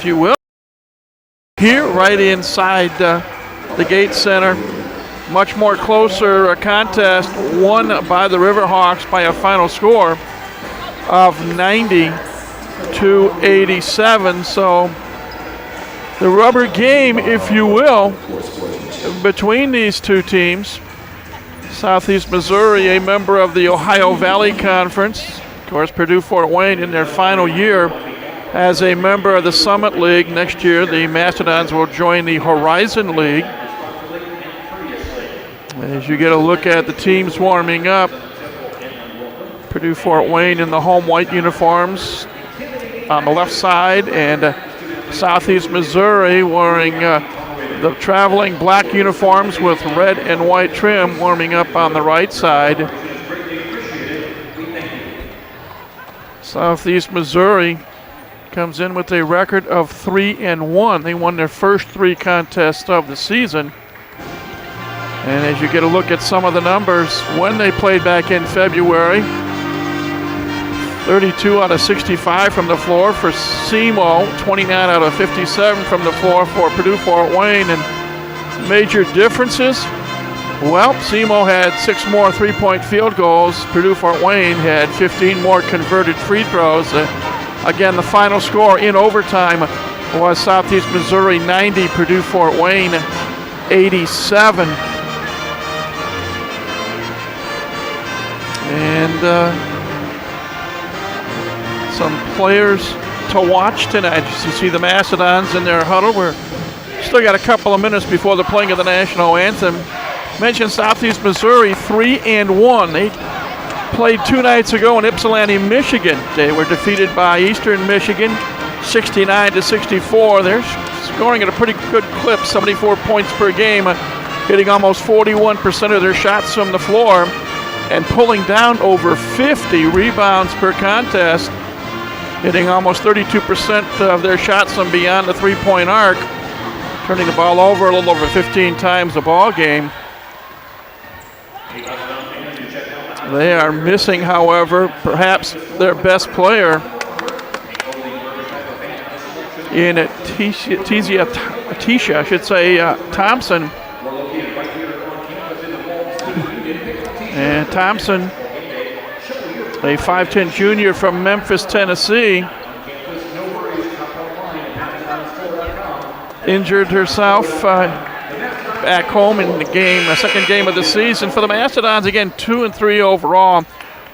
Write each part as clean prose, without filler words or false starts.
if you will. Here, right inside the Gate Center. Much more closer contest, won by the Riverhawks by a final score of 90-87. So the rubber game, if you will, between these two teams. Southeast Missouri, a member of the Ohio Valley Conference. Of course, Purdue Fort Wayne in their final year as a member of the Summit League. Next year, the Mastodons will join the Horizon League. As you get a look at the teams warming up, Purdue Fort Wayne in the home white uniforms on the left side, and Southeast Missouri wearing the traveling black uniforms with red and white trim warming up on the right side. Southeast Missouri comes in with a record of 3-1. They won their first 3 contests of the season. And as you get a look at some of the numbers, when they played back in February, 32 out of 65 from the floor for SEMO, 29 out of 57 from the floor for Purdue Fort Wayne. And major differences, well, SEMO had 6 more three-point field goals. Purdue Fort Wayne had 15 more converted free throws. Again, the final score in overtime was Southeast Missouri 90, Purdue Fort Wayne 87. And some players to watch tonight. You see the Mastodons in their huddle. We're still got a couple of minutes before the playing of the national anthem. Mentioned Southeast Missouri 3-1. They played 2 nights ago in Ypsilanti, Michigan. They were defeated by Eastern Michigan 69-64. They're scoring at a pretty good clip, 74 points per game, hitting almost 41% of their shots from the floor and pulling down over 50 rebounds per contest, hitting almost 32% of their shots from beyond the three-point arc, turning the ball over a little over 15 times a ball game. They are missing, however, perhaps their best player in Tisha, Thompson. And Thompson, a 5'10 junior from Memphis, Tennessee, injured herself back home in the second game of the season for the Mastodons. Again, 2-3 overall,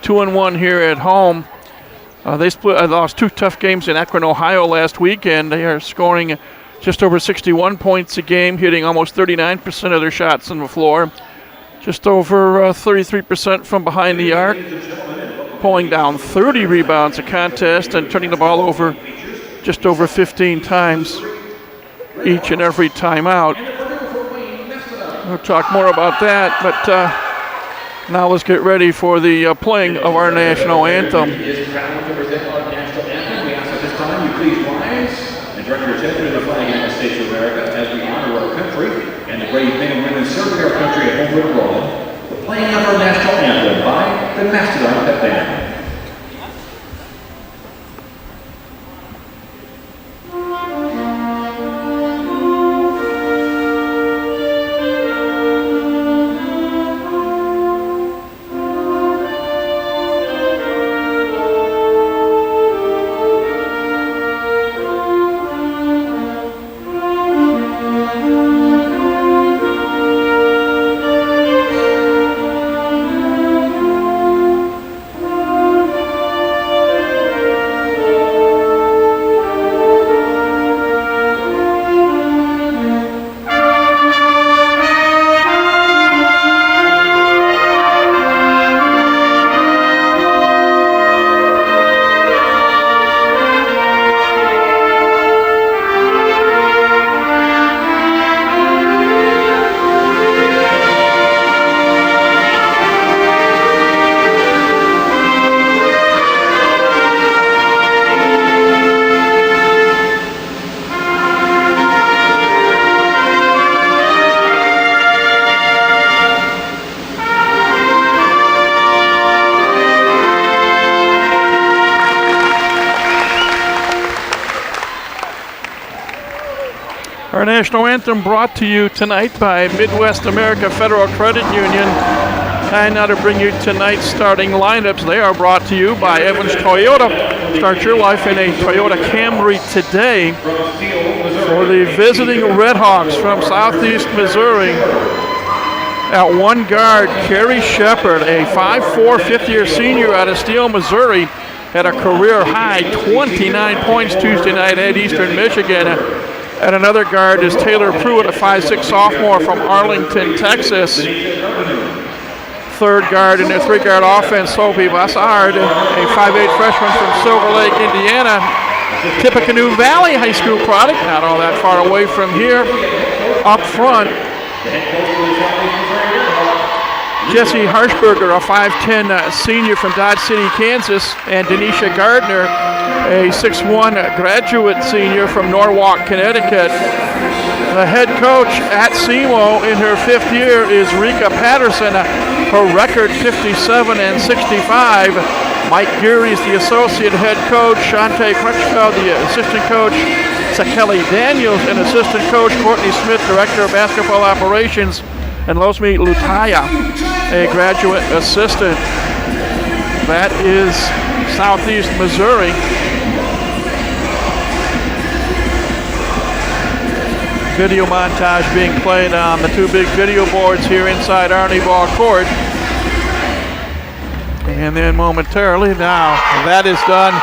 2-1 here at home. They lost 2 tough games in Akron, Ohio last weekend. They are scoring just over 61 points a game, hitting almost 39% of their shots on the floor, just over 33% from behind the arc, pulling down 30 rebounds a contest and turning the ball over just over 15 times each and every time out. We'll talk more about that, but now let's get ready for the playing of our national anthem. We ask at this time you please rise and direct your attention to the flag of the United States of America as we honor our country and the brave men and women serving our country at home and abroad. The playing of our national anthem by the Mastodon Pep Band. national anthem brought to you tonight by Midwest America Federal Credit Union. Time now to bring you tonight's starting lineups. They are brought to you by Evans Toyota. Start your life in a Toyota Camry today. For the visiting Redhawks from Southeast Missouri, at one guard, Kerry Shepard, a 5'4", fifth-year senior out of Steele, Missouri, had a career-high 29 points Tuesday night at Eastern Michigan. At another guard is Taylor Pruitt, a 5'6" sophomore from Arlington, Texas. Third guard in their three-guard offense, Sophie Bassard, a 5'8" freshman from Silver Lake, Indiana. Tippecanoe Valley High School product, not all that far away from here. Up front, Jesse Harshberger, a 5'10" senior from Dodge City, Kansas, and Denisha Gardner, a 6'1" graduate senior from Norwalk, Connecticut. The head coach at SEMO in her 5th year is Rika Patterson, her record 57 and 65. Mike Geary is the associate head coach. Shante Crutchfeld, the assistant coach. Kelly Daniels, and assistant coach. Courtney Smith, director of basketball operations. And Losmi Lutaya, a graduate assistant. That is Southeast Missouri. Video montage being played on the two big video boards here inside Arnie Ball Court. And then momentarily, now that is done.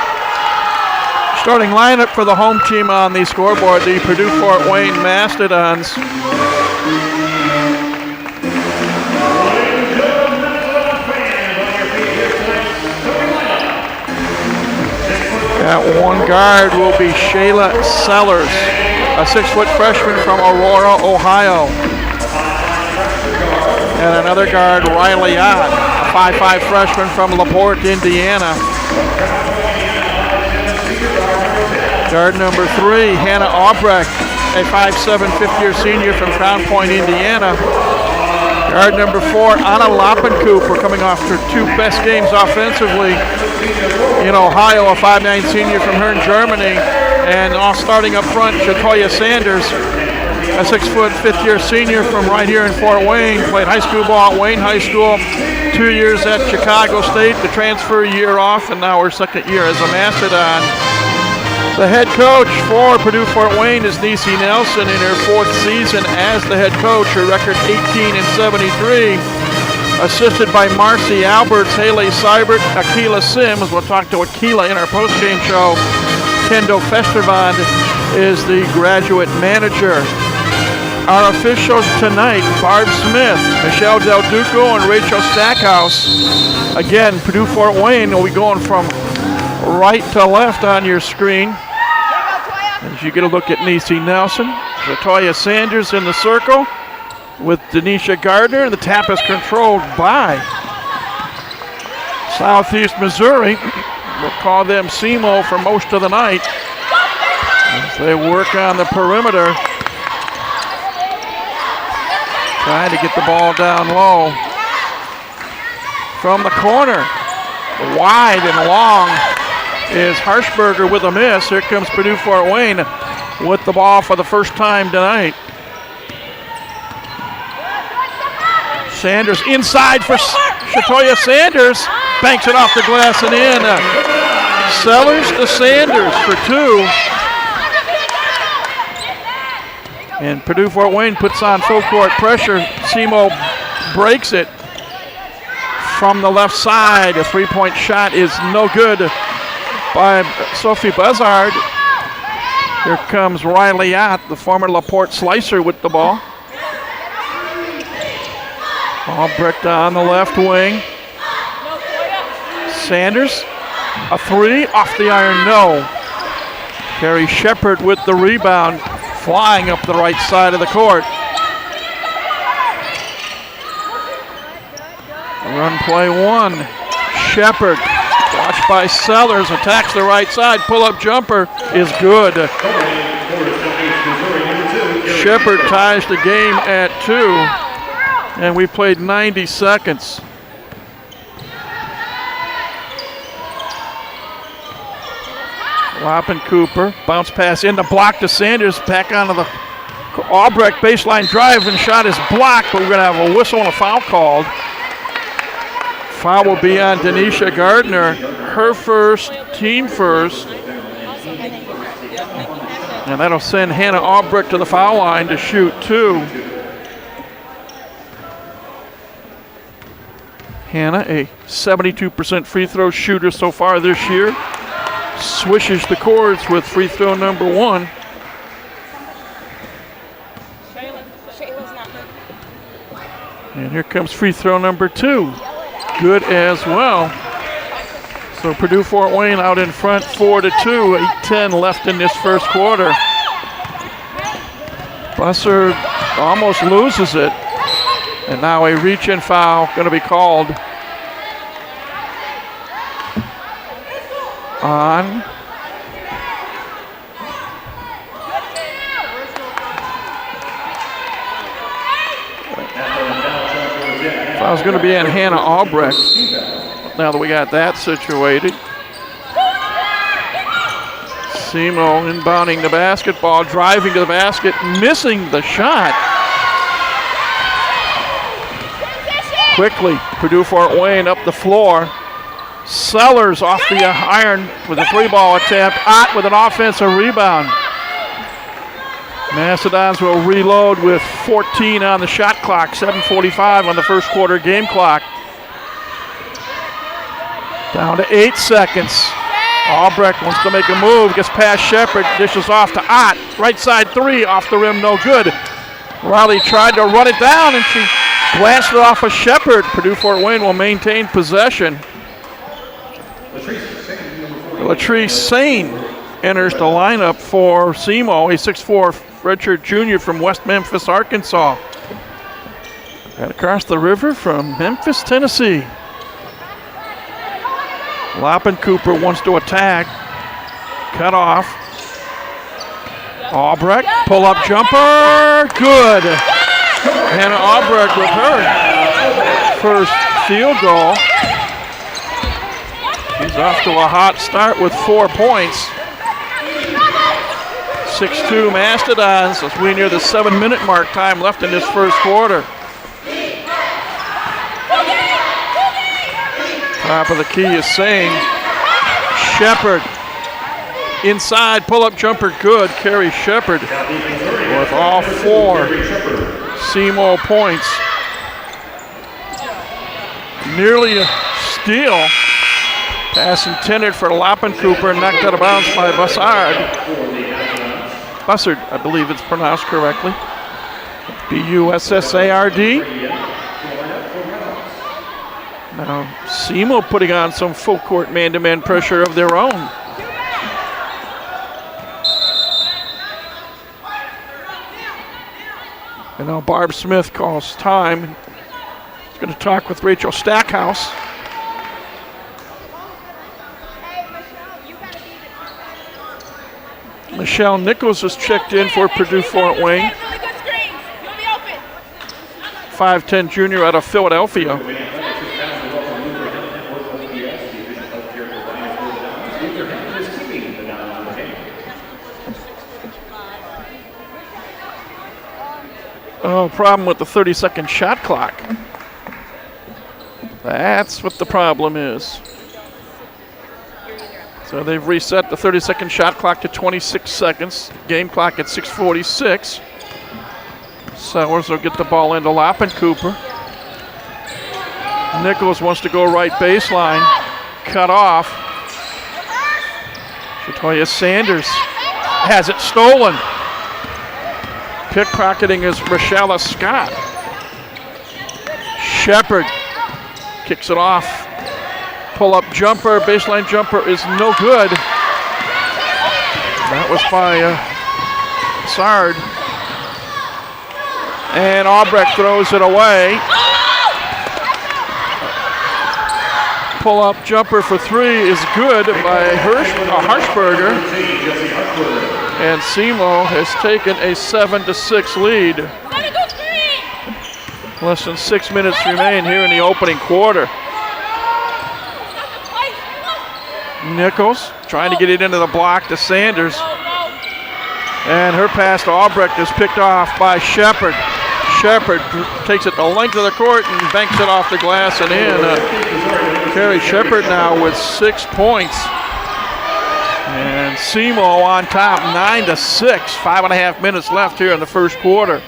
Starting lineup for the home team on the scoreboard, the Purdue Fort Wayne Mastodons. At one guard will be Shayla Sellers, a 6-foot freshman from Aurora, Ohio. And another guard, Riley Ott, a 5'5" freshman from LaPorte, Indiana. Guard number 3, Hannah Albrecht, a 5'7" fifth-year senior from Crown Point, Indiana. Guard number 4, Anna Lappencooper, coming off her 2 best games offensively in Ohio, a 5'9" senior from Herne, Germany. And all starting up front, Shatoya Sanders, a 6-foot fifth-year senior from right here in Fort Wayne. Played high school ball at Wayne High School, 2 years at Chicago State, the transfer year off, and now her 2nd year as a Mastodon. The head coach for Purdue Fort Wayne is Niecy Nelson in her 4th season as the head coach. Her record 18 and 73. Assisted by Marcy Alberts, Haley Seibert, Akila Sims. We'll talk to Akila in our postgame show. Kendo Festervand is the graduate manager. Our officials tonight, Barb Smith, Michelle Del Duco, and Rachel Stackhouse. Again, Purdue Fort Wayne will be going from right to left on your screen. As you get a look at Niecy Nelson, Latoya Sanders in the circle with Denisha Gardner. The tap is controlled by Southeast Missouri. We'll call them SEMO for most of the night as they work on the perimeter, trying to get the ball down low. From the corner, wide and long is Harshberger with a miss. Here comes Purdue Fort Wayne with the ball for the first time tonight. Sanders inside for Shatoya Sanders. Banks it off the glass and in. Sellers to Sanders for 2. And Purdue Fort Wayne puts on full court pressure. SEMO breaks it from the left side. A 3-point shot is no good by Sophie Bassard. Here comes Riley Ott, the former LaPorte Slicer, with the ball. Albrecht on the left wing. Sanders, a 3 off the iron, no. Kerry Shepard with the rebound, flying up the right side of the court. Run play 1. Shepard, watched by Sellers, attacks the right side. Pull-up jumper is good. Shepard ties the game at 2, and we played 90 seconds. Lappencooper, bounce pass in the block to Sanders, back onto the Albrecht baseline drive and shot is blocked, but we're going to have a whistle and a foul called. Foul will be on Denisha Gardner, her first, team first. And that'll send Hannah Albrecht to the foul line to shoot 2. Hannah, a 72% free throw shooter so far this year, swishes the courts with free throw number 1. And here comes free throw number 2. Good as well. So Purdue Fort Wayne out in front 4-2, 8:10 left in this first quarter. Bussard almost loses it. And now a reach-in foul going to be called on foul's going to be on Hannah Albrecht. Now that we got that situated. SEMO inbounding the basketball, driving to the basket, missing the shot. Quickly, Purdue Fort Wayne up the floor. Sellers off the iron with a 3-ball attempt. Ott with an offensive rebound. Macedons will reload with 14 on the shot clock, 7:45 on the first quarter game clock. Down to 8 seconds. Albrecht wants to make a move, gets past Shepard, dishes off to Ott. Right side 3, off the rim, no good. Riley tried to run it down and she blasted off a Shepard. Purdue Fort Wayne will maintain possession. Latrice Sane enters the lineup for SEMO, a 6'4" redshirt junior from West Memphis, Arkansas. And across the river from Memphis, Tennessee. Cooper wants to attack. Cut off. Albrecht, pull-up jumper, good. Hannah Albrecht with her first field goal. She's off to a hot start with 4 points. 6-2 Mastodons as we near the 7-minute mark, time left in this first quarter. Top of the key is Sane. Shepard inside, pull-up jumper, good. Carrie Shepard with all 4 SEMO points. Nearly a steal. Pass intended for Cooper, knocked out of bounds by Bussard. Bussard, I believe it's pronounced correctly. Bussard. Now, SEMO putting on some full court man-to-man pressure of their own. And now Barb Smith calls time. He's going to talk with Rachel Stackhouse. Michelle Nichols has checked in for Purdue Fort Wayne. 5'10" junior out of Philadelphia. Oh, problem with the 30-second shot clock. That's what the problem is. So they've reset the 30-second shot clock to 26 seconds. Game clock at 6:46. Sellers will get the ball into Cooper. Nichols wants to go right baseline. Cut off. Shatoya Sanders has it stolen. Pickpocketing is Rochella Scott. Shepard kicks it off. Pull-up jumper, baseline jumper is no good. That was by Sard. And Albrecht throws it away. Pull-up jumper for 3 is good by Harshberger. And SEMO has taken a 7-6 lead. Less than 6 minutes remain here in the opening quarter. Nichols trying to get it into the block to Sanders. And her pass to Albrecht is picked off by Shepard. Shepard takes it the length of the court and banks it off the glass and in. Carrie Shepard now with 6 points. And SEMO on top, 9-6. 5.5 minutes left here in the first quarter.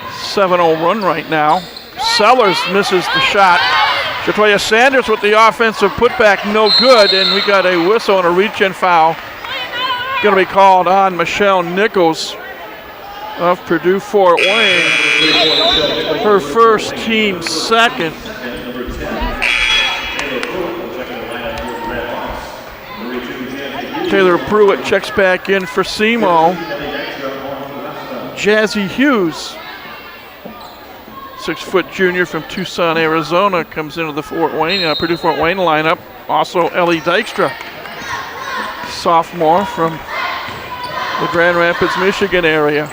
7-0 run right now. Sellers misses the shot. Shatoya Sanders with the offensive putback, no good, and we got a whistle and a reach-in foul. Going to be called on Michelle Nichols of Purdue Fort Wayne. Her first, team second. Taylor Pruitt checks back in for SEMO. Jazzy Hughes, 6-foot junior from Tucson, Arizona, comes into the Purdue Fort Wayne lineup. Also Ellie Dykstra, sophomore from the Grand Rapids, Michigan area.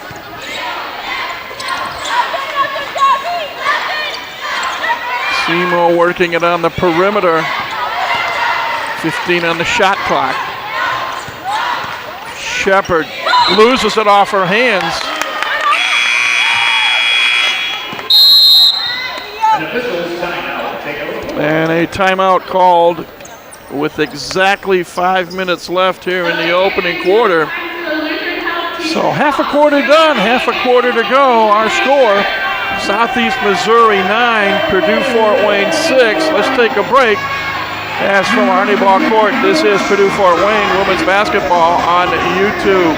SEMO working it on the perimeter. 15 on the shot clock. Shepard loses it off her hands. And a timeout called with exactly 5 minutes left here in the opening quarter. So half a quarter done, half a quarter to go. Our score, Southeast Missouri 9, Purdue Fort Wayne 6. Let's take a break. As from Arnie Ball Court, this is Purdue Fort Wayne women's basketball on YouTube.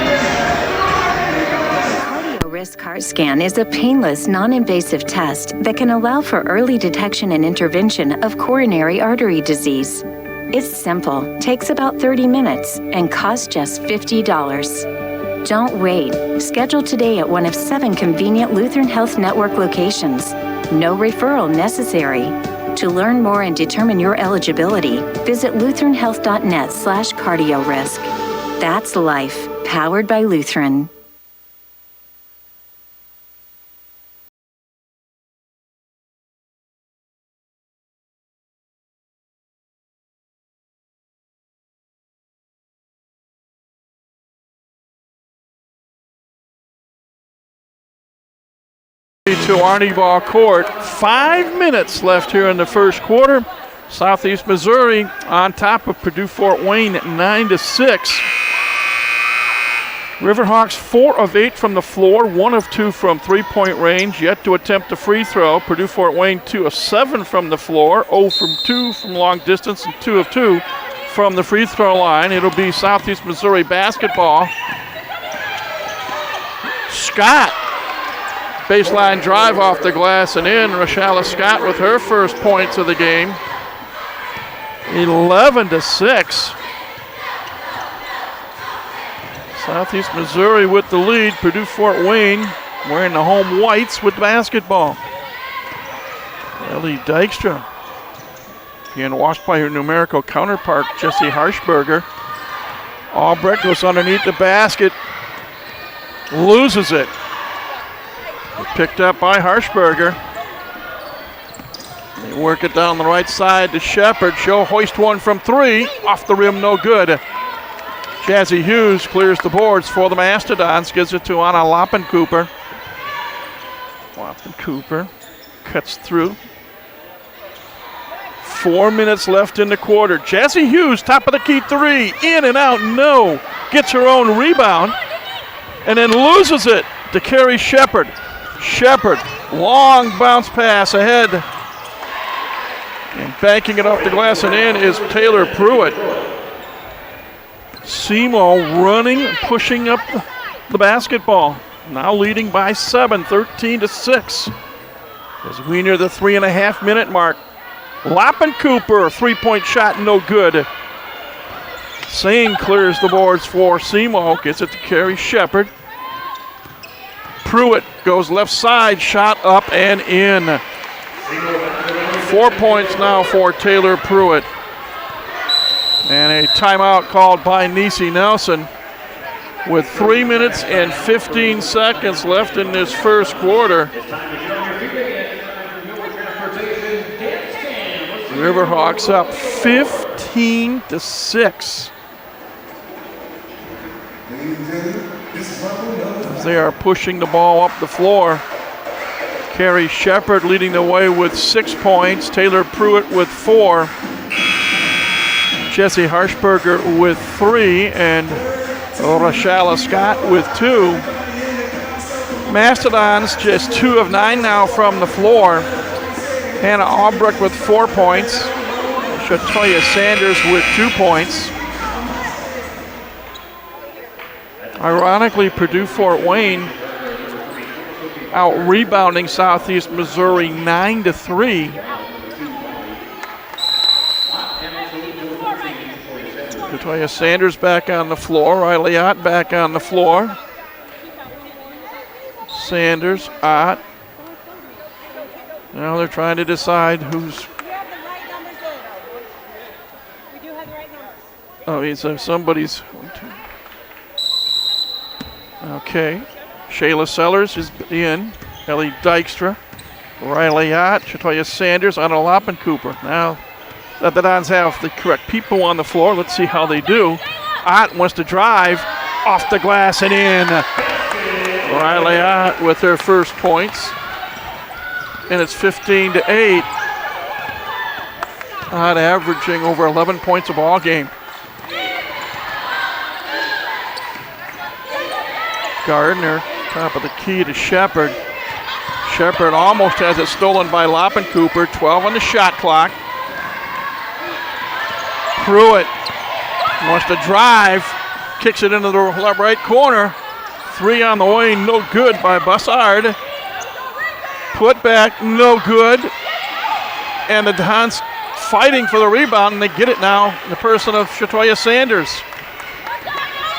Risk Heart Scan is a painless, non-invasive test that can allow for early detection and intervention of coronary artery disease. It's simple, takes about 30 minutes, and costs just $50. Don't wait. Schedule today at one of 7 convenient Lutheran Health Network locations. No referral necessary. To learn more and determine your eligibility, visit lutheranhealth.net/cardiorisk. That's life, powered by Lutheran. To Arnie Ball Court. 5 minutes left here in the first quarter. Southeast Missouri on top of Purdue Fort Wayne at 9-6. Riverhawks 4 of 8 from the floor, 1 of 2 from three-point range, yet to attempt a free throw. Purdue Fort Wayne 2 of 7 from the floor, 0 from 2 from long distance, and 2 of 2 from the free throw line. It'll be Southeast Missouri basketball. Scott. Baseline drive off the glass and in. Rashala Scott with her first points of the game. 11-6. Southeast Missouri with the lead. Purdue Fort Wayne wearing the home whites with basketball. Ellie Dykstra being washed by her numerical counterpart, Jessie Harshberger. Albrecht goes underneath the basket, loses it. Picked up by Harshberger. They work it down the right side to Shepard. She'll hoist one from 3. Off the rim, no good. Jazzy Hughes clears the boards for the Mastodons. Gives it to Anna Loppencooper. Loppencooper cuts through. 4 minutes left in the quarter. Jazzy Hughes, top of the key 3. In and out, no. Gets her own rebound. And then loses it to Carrie Shepard. Shepard, long bounce pass ahead. And banking it off the glass and in is Taylor Pruitt. SEMO running, pushing up the basketball. Now leading by 7, 13-6. As we near the 3.5 minute mark. Loppencooper, 3-point shot, no good. Sane clears the boards for SEMO, gets it to Carrie Shepard. Pruitt goes left side, shot up and in. 4 points now for Taylor Pruitt. And a timeout called by Niecy Nelson with 3 minutes and 15 seconds left in this first quarter. Riverhawks up 15-6. as they are pushing the ball up the floor. Carrie Shepard leading the way with 6 points. Taylor Pruitt with 4. Jesse Harshberger with 3. And Rochelle Scott with 2. Mastodons just 2 of 9 now from the floor. Hannah Albrecht with 4 points. Shatoya Sanders with 2 points. Ironically, Purdue Fort Wayne out rebounding Southeast Missouri 9-3. Shatoya Sanders back on the floor. Riley Ott back on the floor. Sanders, Ott. Now they're trying to decide who's. Oh, he's somebody's. Okay. Shayla Sellers is in. Ellie Dykstra. Riley Ott. Shatoya Sanders. Anna Loppencooper. Now that the Dons have the correct people on the floor, let's see how they do. Ott wants to drive off the glass and in. Riley Ott with her first points. And it's 15-8. Ott averaging over 11 points a ball game. Gardner, top of the key to Shepard. Shepard almost has it stolen by Loppencooper. 12 on the shot clock. Pruitt wants to drive. Kicks it into the right corner. 3 on the way, no good by Bussard. Put back, no good. And the Dons fighting for the rebound, and they get it now in the person of Shatoya Sanders.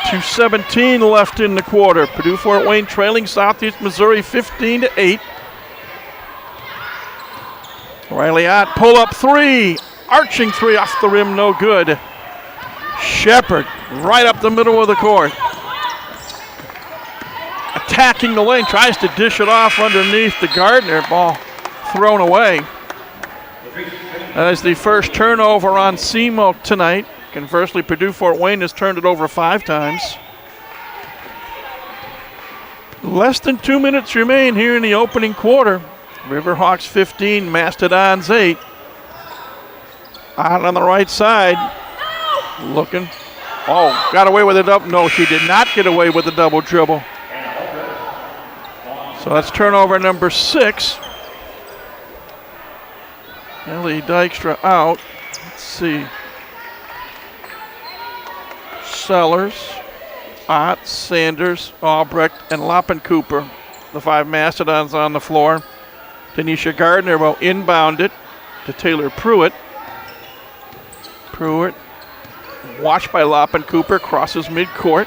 2:17 left in the quarter. Purdue Fort Wayne trailing Southeast Missouri 15-8. Riley Ott, pull up 3. Arching 3 off the rim, no good. Shepard right up the middle of the court. Attacking the lane, tries to dish it off underneath the Gardner. Ball thrown away. That is the first turnover on SEMO tonight. Conversely, Purdue Fort Wayne has turned it over 5 times. Less than 2 minutes remain here in the opening quarter. Riverhawks 15, Mastodons 8. Out on the right side. Looking. Oh, got away with a double. No, she did not get away with a double dribble. So that's turnover number 6. Ellie Dykstra out. Let's see. Sellers, Ott, Sanders, Albrecht, and Loppencooper. The 5 Mastodons on the floor. Denisha Gardner will inbound it to Taylor Pruitt. Pruitt, watched by Loppencooper, crosses midcourt.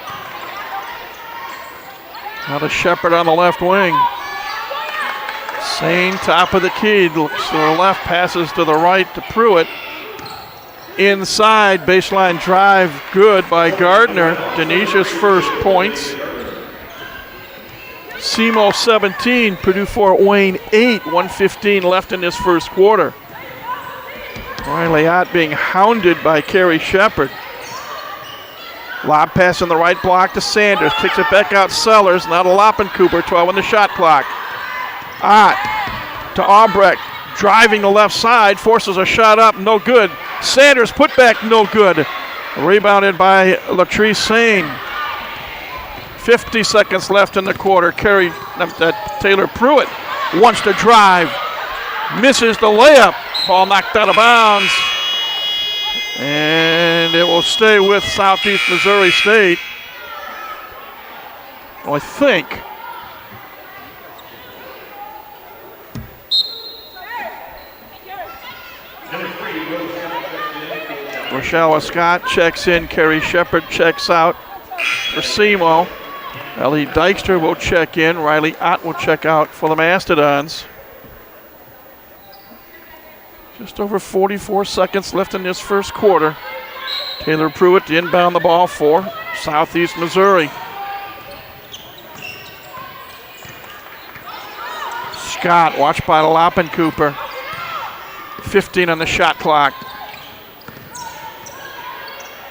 Now to Shepard on the left wing. Same top of the key, looks to the left, passes to the right to Pruitt. Inside, baseline drive, good by Gardner. Denisha's first points. SEMO 17, Purdue Fort Wayne 8, 1:15 left in this first quarter. Riley Ott being hounded by Carrie Shepard. Lob pass in the right block to Sanders. Kicks it back out Sellers. Now to Loppencooper. 12 on the shot clock. Ott to Albrecht. Driving the left side. Forces a shot up. No good. Sanders put back. No good. Rebounded by Latrice Sane. 50 seconds left in the quarter. Taylor Pruitt wants to drive. Misses the layup. Ball knocked out of bounds. And it will stay with Southeast Missouri State. Well, I think. Rochelle Scott checks in. Carrie Shepard checks out for SEMO. Ellie Dykstra will check in. Riley Ott will check out for the Mastodons. Just over 44 seconds left in this first quarter. Taylor Pruitt to inbound the ball for Southeast Missouri. Scott, watched by Loppencooper. 15 on the shot clock.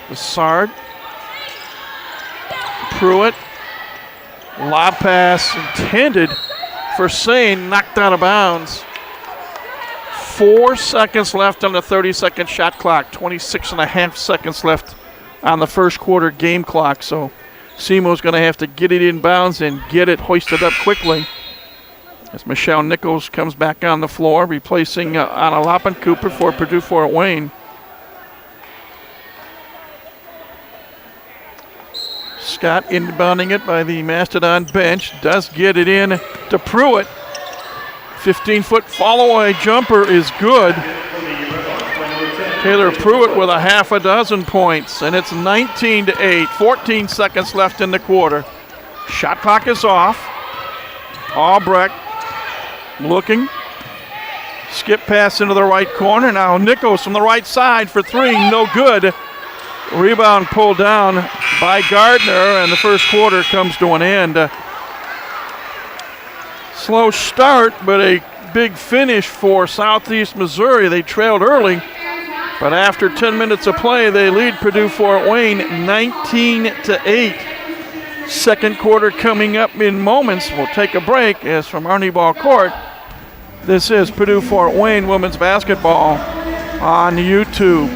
Bussard. Pruitt Lob pass intended for Sane, knocked out of bounds. 4 seconds left on the 30-second shot clock. 26.5 seconds left on the first quarter game clock. So SEMO's going to have to get it in bounds and get it hoisted up quickly. As Michelle Nichols comes back on the floor, replacing Anna Loppencooper for Purdue Fort Wayne. Scott inbounding it by the Mastodon bench. Does get it in to Pruitt. 15-foot follow-away jumper is good. Taylor Pruitt with a half a dozen points, and it's 19-8. 14 seconds left in the quarter. Shot clock is off. Albrecht looking. Skip pass into the right corner. Now Nichols from the right side for three. No good. Rebound pulled down by Gardner, and the first quarter comes to an end. Slow start, but a big finish for Southeast Missouri. They trailed early, but after 10 minutes of play, they lead Purdue Fort Wayne 19-8. Second quarter coming up in moments. We'll take a break as from Arnie Ball Court. This is Purdue Fort Wayne women's basketball on YouTube.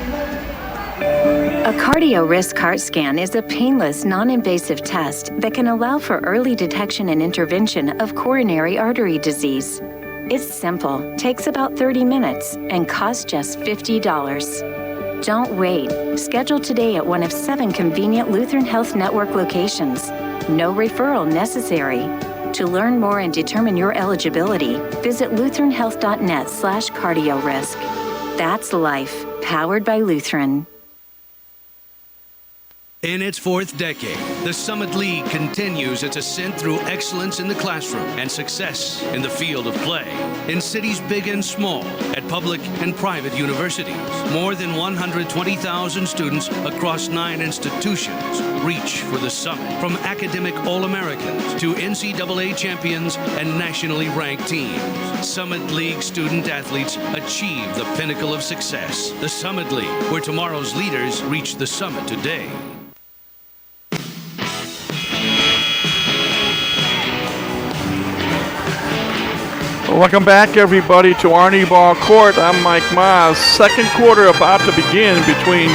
A cardio risk heart scan is a painless, non-invasive test that can allow for early detection and intervention of coronary artery disease. It's simple, takes about 30 minutes, and costs just $50. Don't wait. Schedule today at one of 7 convenient Lutheran Health Network locations. No referral necessary. To learn more and determine your eligibility, visit lutheranhealth.net/cardiorisk. That's life, powered by Lutheran. In its 4th decade, the Summit League continues its ascent through excellence in the classroom and success in the field of play. In cities big and small, at public and private universities, more than 120,000 students across 9 institutions reach for the summit. From academic All-Americans to NCAA champions and nationally ranked teams, Summit League student athletes achieve the pinnacle of success. The Summit League, where tomorrow's leaders reach the summit today. Welcome back, everybody, to Arnie Ball Court. I'm Mike Maas. Second quarter about to begin between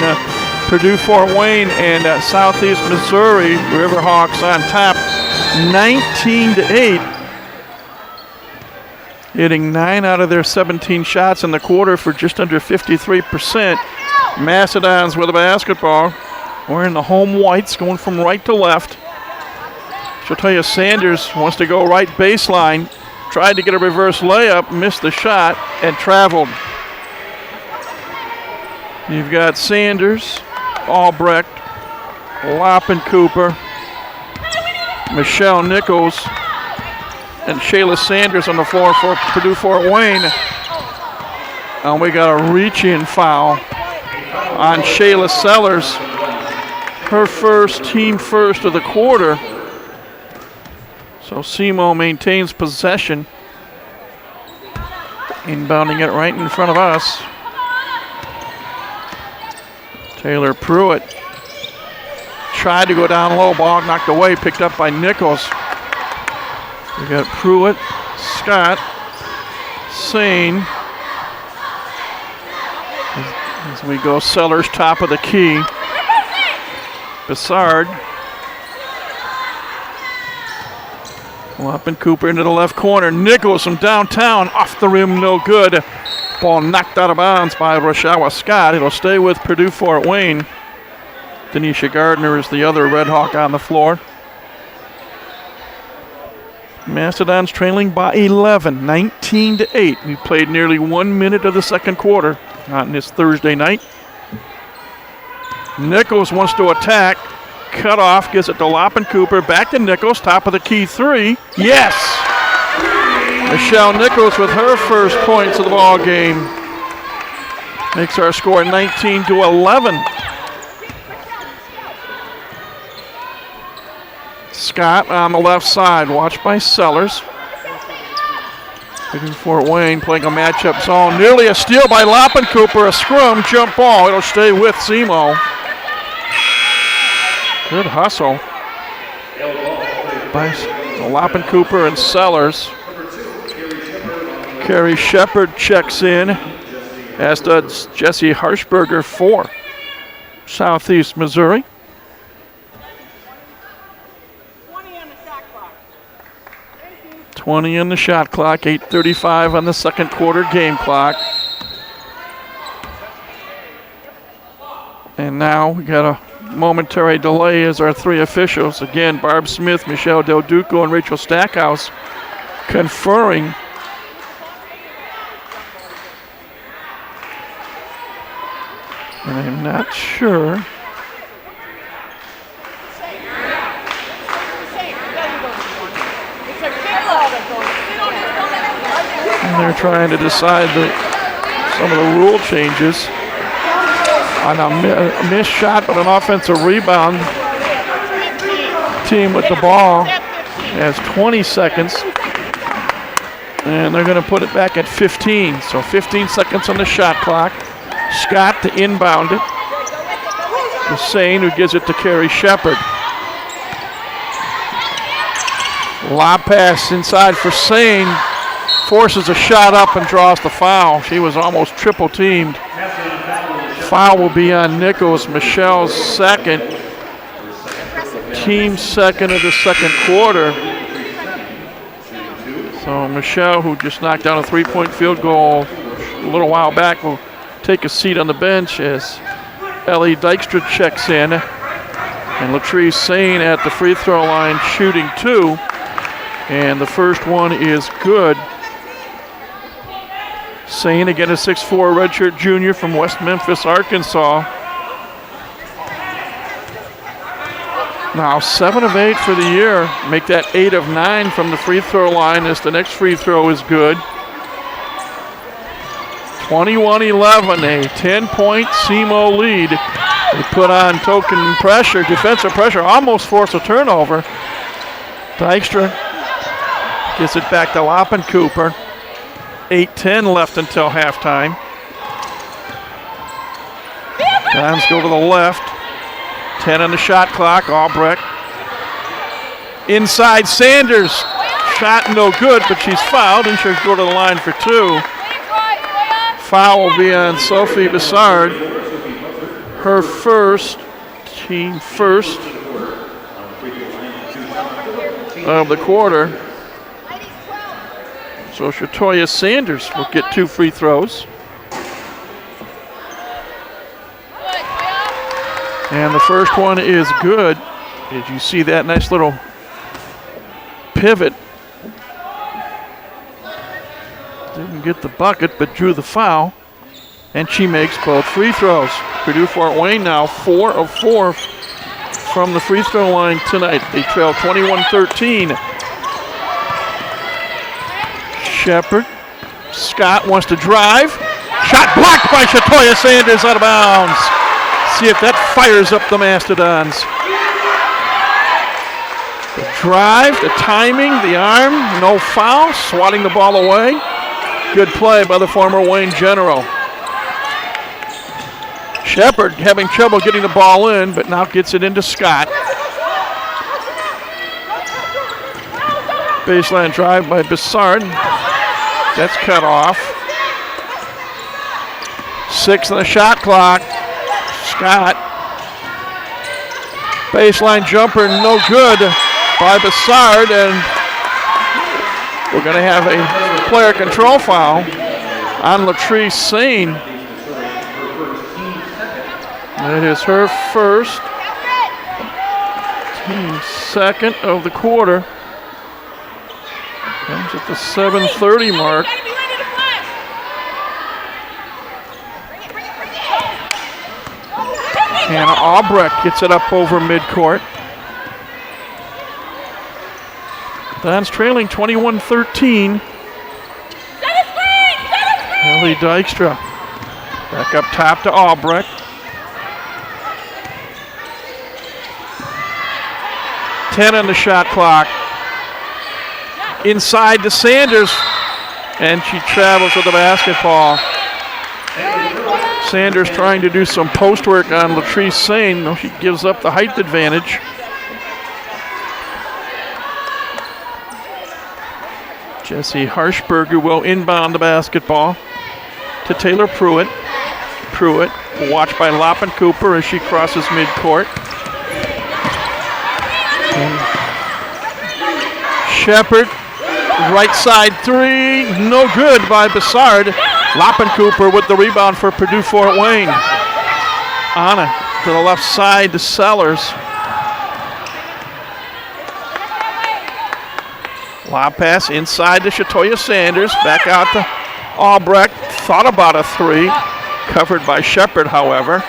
Purdue Fort Wayne and Southeast Missouri. Riverhawks on top, 19-8. Hitting 9 out of their 17 shots in the quarter for just under 53%. Macedons with the basketball. Wearing the home whites, going from right to left. She'll tell you Sanders wants to go right baseline. Tried to get a reverse layup, missed the shot, and traveled. You've got Sanders, Albrecht, Loppencooper, Michelle Nichols, and Shayla Sanders on the floor for Purdue Fort Wayne. And we got a reach-in foul on Shayla Sellers. Her first, team first of the quarter. So SEMO maintains possession. Inbounding it right in front of us. Taylor Pruitt tried to go down low, ball knocked away, picked up by Nichols. We got Pruitt, Scott, Sane. As we go, Sellers top of the key. Bessard. Loppencooper into the left corner. Nichols from downtown, off the rim, no good. Ball knocked out of bounds by Rashawa Scott. It'll stay with Purdue Fort Wayne. Denisha Gardner is the other Red Hawk on the floor. Macedons trailing by 11, 19-8. We played nearly 1 minute of the second quarter on this Thursday night. Nichols wants to attack. Cut off, gives it to Loppencooper, back to Nichols, top of the key three. Yes! Michelle Nichols with her first points of the ball game. Makes our score 19-11. Scott on the left side, watched by Sellers. Purdue Fort Wayne playing a matchup zone. Nearly a steal by Loppencooper, a scrum, jump ball. It'll stay with SEMO. Good hustle by Loppencooper and Sellers. Carrie Shepard checks in, as does Jesse Harshberger for Southeast Missouri. 20 on the shot clock, 8:35 on the second quarter game clock. And now we got a momentary delay as our three officials, again, Barb Smith, Michelle Del Duco, and Rachel Stackhouse, conferring. And I'm not sure. And they're trying to decide some of the rule changes on a missed shot, but an offensive rebound. Team with the ball has 20 seconds, and they're going to put it back at 15. So 15 seconds on the shot clock. Scott to inbound it. To Sane, who gives it to Carrie Shepard. Lob pass inside for Sane. Forces a shot up and draws the foul. She was almost triple teamed. Foul will be on Nichols. Michelle's second. Team second of the second quarter. So Michelle, who just knocked down a three-point field goal a little while back, will take a seat on the bench as Ellie Dykstra checks in. And Latrice Sane at the free throw line shooting two. And the first one is good. Sane, again, a 6'4" redshirt junior from West Memphis, Arkansas. Now 7 of 8 for the year. Make that 8 of 9 from the free throw line as the next free throw is good. 21-11, a 10-point SEMO lead. They put on token pressure, defensive pressure, almost force a turnover. Dykstra gets it back to Loppencooper. 8:10 left until halftime. Dons go to the left. 10 on the shot clock. Albrecht. Inside Sanders. Shot no good, but she's fouled, and she'll go to the line for two. Foul will be on Sophie Bessard. Her first, team first of the quarter. So Shatoya Sanders will get 2 free throws. And the first one is good. Did you see that nice little pivot? Didn't get the bucket, but drew the foul. And she makes both free throws. Purdue Fort Wayne now 4 of 4 from the free throw line tonight. They trail 21-13. Shepard. Scott wants to drive. Shot blocked by Shatoya Sanders, out of bounds. See if that fires up the Mastodons. The drive, the timing, the arm, no foul, swatting the ball away. Good play by the former Wayne General. Shepard having trouble getting the ball in, but now gets it into Scott. Baseline drive by Bessard. That's cut off. 6 on the shot clock. Scott. Baseline jumper, no good by Bessard, and we're going to have a player control foul on Latrice Sane. It is her first, team second of the quarter. Comes at the 7:30 mark. Hannah Albrecht gets it up over midcourt. Don's trailing 21-13. Ellie Dykstra back up top to Albrecht. Ten on the shot clock. Inside to Sanders, and she travels with the basketball. Sanders trying to do some post work on Latrice Sane, though she gives up the height advantage. Jesse Harshberger will inbound the basketball to Taylor Pruitt. Pruitt, watched by Loppin Cooper as she crosses midcourt. Shepard, right side three, no good by Bessard. Loppin Cooper with the rebound for Purdue Fort Wayne. Anna to the left side to Sellers. Lob pass inside to Shatoya Sanders. Back out to Albrecht. Thought about a three. Covered by Shepard, however.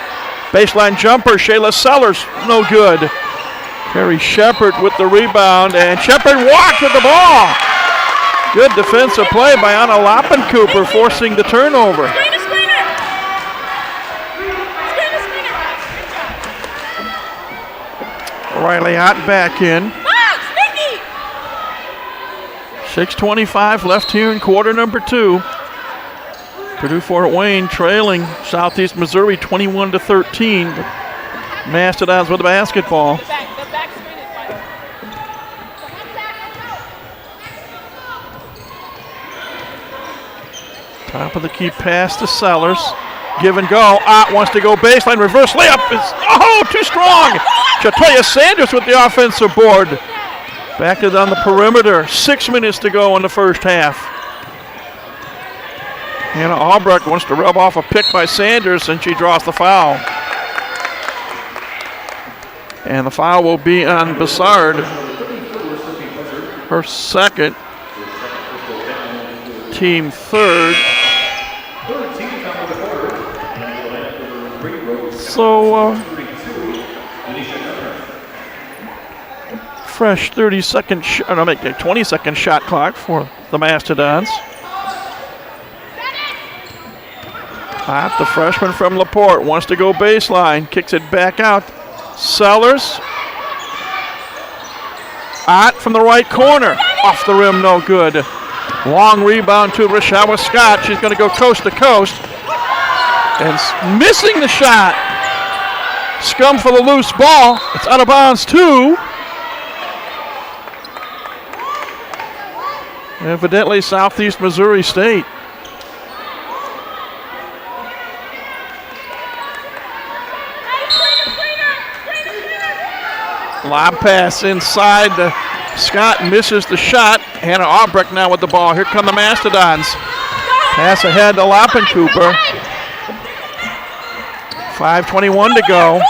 Baseline jumper, Shayla Sellers, no good. Carrie Shepard with the rebound, and Shepard walked with the ball. Good defensive play by Anna Loppin Cooper, forcing the turnover. Riley Ott back in. 6:25 left here in quarter number 2. Purdue Fort Wayne trailing Southeast Missouri 21-13. Mastodons with the basketball. Top of the key pass to Sellers. Give and go. Ott wants to go baseline. Reverse layup is too strong. Shatoya Sanders with the offensive board. Back it on the perimeter. 6 minutes to go in the first half. Hannah Albrecht wants to rub off a pick by Sanders, and she draws the foul. And the foul will be on Bessard. Her second. Team third. So, fresh 20-second shot clock for the Mastodons. Ott, the freshman from LaPorte, wants to go baseline, kicks it back out. Sellers. Ott from the right corner, off the rim, no good. Long rebound to Rashawa Scott. She's going to go coast to coast. And missing the shot. Scum for the loose ball. It's out of bounds too. Evidently Southeast Missouri State. Lob pass inside. Scott misses the shot. Hannah Albrecht now with the ball. Here come the Mastodons. Pass ahead to Loppin Cooper. 5:21 to go.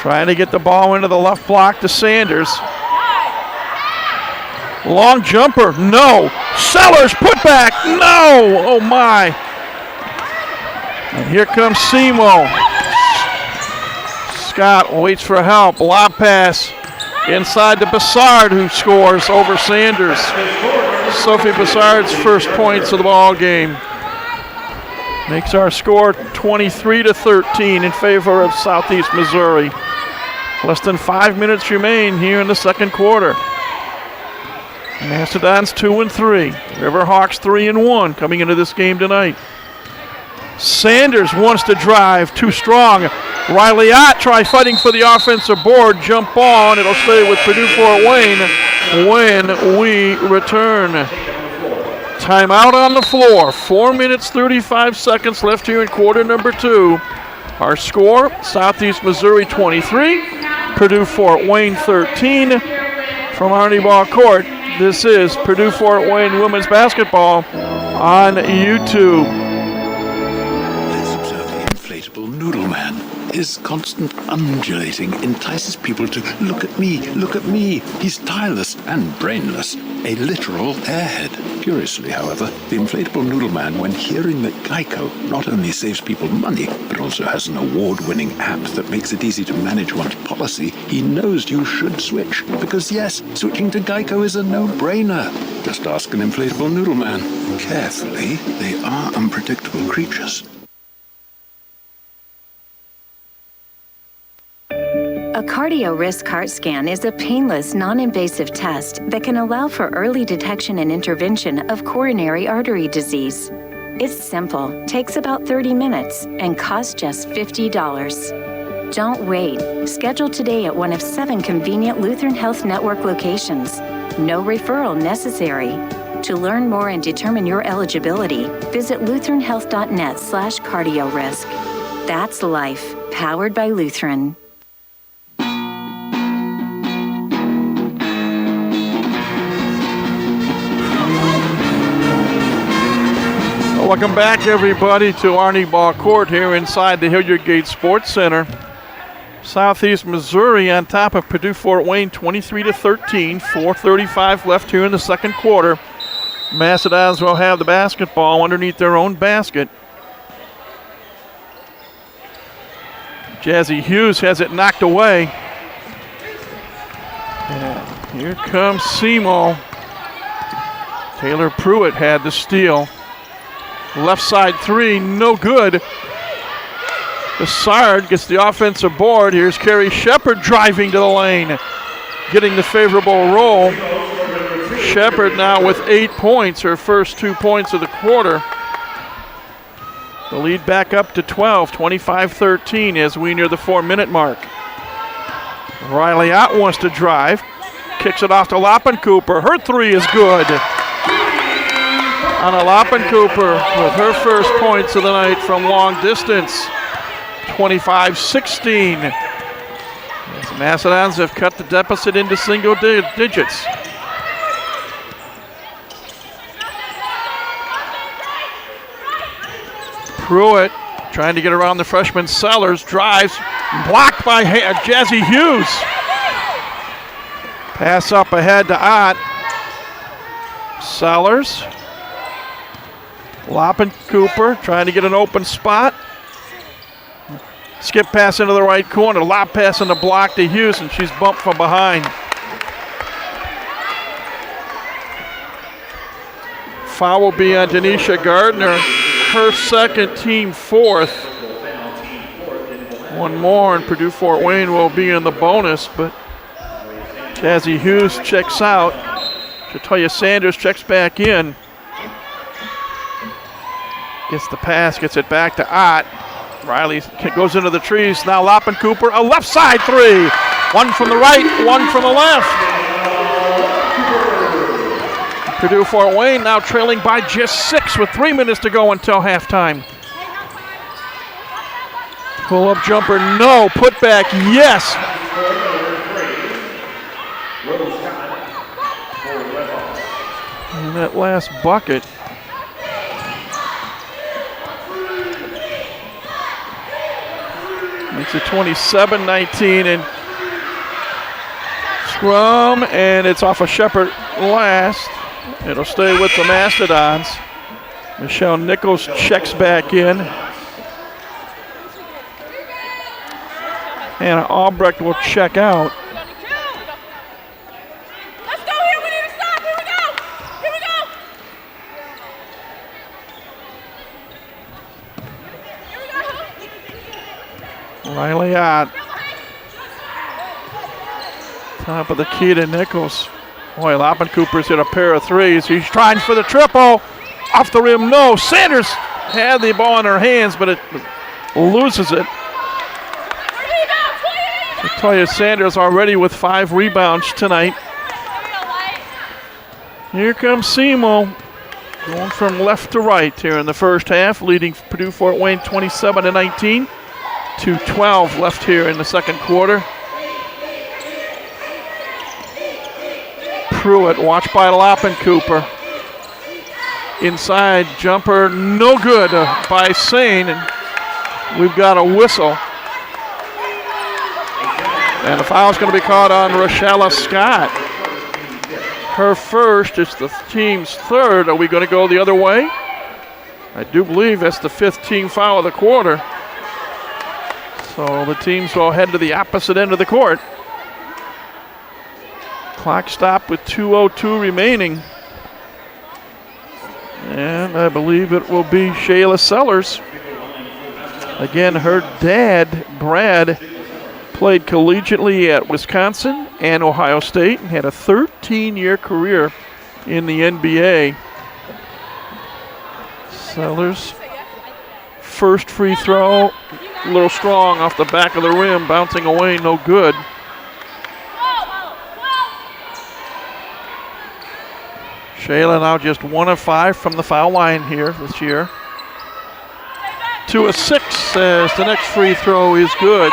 Trying to get the ball into the left block to Sanders. Long jumper, no. Sellers put back, no. Oh my. And here comes SEMO. Scott waits for help. Lob pass inside to Bessard, who scores over Sanders. Sophie Bessard's first points of the ball game. Makes our score 23-13 in favor of Southeast Missouri. Less than 5 minutes remain here in the second quarter. Mastodons 2-3. Riverhawks 3-1 coming into this game tonight. Sanders wants to drive, too strong. Riley Ott tries fighting for the offensive board. Jump ball, and it'll stay with Purdue Fort Wayne when we return. Timeout on the floor. 4 minutes, 35 seconds left here in quarter number 2. Our score, Southeast Missouri 23, Purdue Fort Wayne 13. From Arnie Ball Court, this is Purdue Fort Wayne women's basketball on YouTube. Let's observe the inflatable noodle man. His constant undulating entices people to look at me, look at me. He's tireless and brainless, a literal airhead. Curiously, however, the inflatable noodle man, when hearing that Geico not only saves people money, but also has an award-winning app that makes it easy to manage one's policy, he knows you should switch. Because yes, switching to Geico is a no-brainer. Just ask an inflatable noodle man. Carefully, they are unpredictable creatures. A cardio risk heart scan is a painless, non-invasive test that can allow for early detection and intervention of coronary artery disease. It's simple, takes about 30 minutes, and costs just $50. Don't wait. Schedule today at one of 7 convenient Lutheran Health Network locations. No referral necessary. To learn more and determine your eligibility, visit lutheranhealth.net/cardiorisk. That's life, powered by Lutheran. Welcome back, everybody, to Arnie Ball Court here inside the Hilliard Gate Sports Center. Southeast Missouri on top of Purdue Fort Wayne 23-13, 4:35 left here in the second quarter. Macedons will have the basketball underneath their own basket. Jazzy Hughes has it knocked away. And here comes SEMO. Taylor Pruitt had the steal. Left side three, no good. Bessard gets the offensive board. Here's Carrie Shepard driving to the lane, getting the favorable roll. Shepard now with 8 points, her first 2 points of the quarter. The lead back up to 12, 25-13 as we near the 4-minute mark. Riley Ott wants to drive, kicks it off to Loppencooper. Her three is good. Anna Loppencooper with her first points of the night from long distance, 25-16. As the Macedons have cut the deficit into single digits. Pruitt trying to get around the freshman Sellers, drives, blocked by Jazzy Hughes. Pass up ahead to Ott. Sellers. Loppencooper trying to get an open spot. Skip pass into the right corner. Lob pass in the block to Hughes, and she's bumped from behind. Foul will be on Denisha Gardner. Her second, team fourth. One more, and Purdue Fort Wayne will be in the bonus, but Jazzy Hughes checks out. Shatoya Sanders checks back in. Gets the pass, gets it back to Ott. Riley goes into the trees. Now Loppencooper, a left side three. One from the right, one from the left. Purdue Fort Wayne now trailing by just 6 with 3 minutes to go until halftime. Pull-up jumper, no. Put back, yes. And that last bucket. Makes it 27-19 and scrum, and it's off of Shepard last. It'll stay with the Mastodons. Michelle Nichols checks back in. Hannah Albrecht will check out. Let's go here, we need to stop, here we go! Here we go! Riley Ott. Top of the key to Nichols. Boy, Loppencooper's hit a pair of threes. He's trying for the triple. Off the rim, no. Sanders had the ball in her hands, but it loses it. Toya Sanders already with 5 rebounds tonight. Here comes SEMO, going from left to right here in the first half, leading Purdue Fort Wayne 27-19. 2:12 left here in the second quarter. Pruitt, watched by Loppencooper. Inside jumper, no good by Sane, and we've got a whistle. And a foul's going to be called on Rochella Scott. Her first, it's the team's third. Are we going to go the other way? I do believe that's the 5th team foul of the quarter. So the teams will head to the opposite end of the court. Clock stopped with 2:02 remaining. And I believe it will be Shayla Sellers. Again, her dad, Brad, played collegiately at Wisconsin and Ohio State and had a 13-year career in the NBA. Sellers, first free throw, a little strong off the back of the rim, bouncing away, no good. Shayla now just 1 of 5 from the foul line here this year. 2 of 6 as the next free throw is good.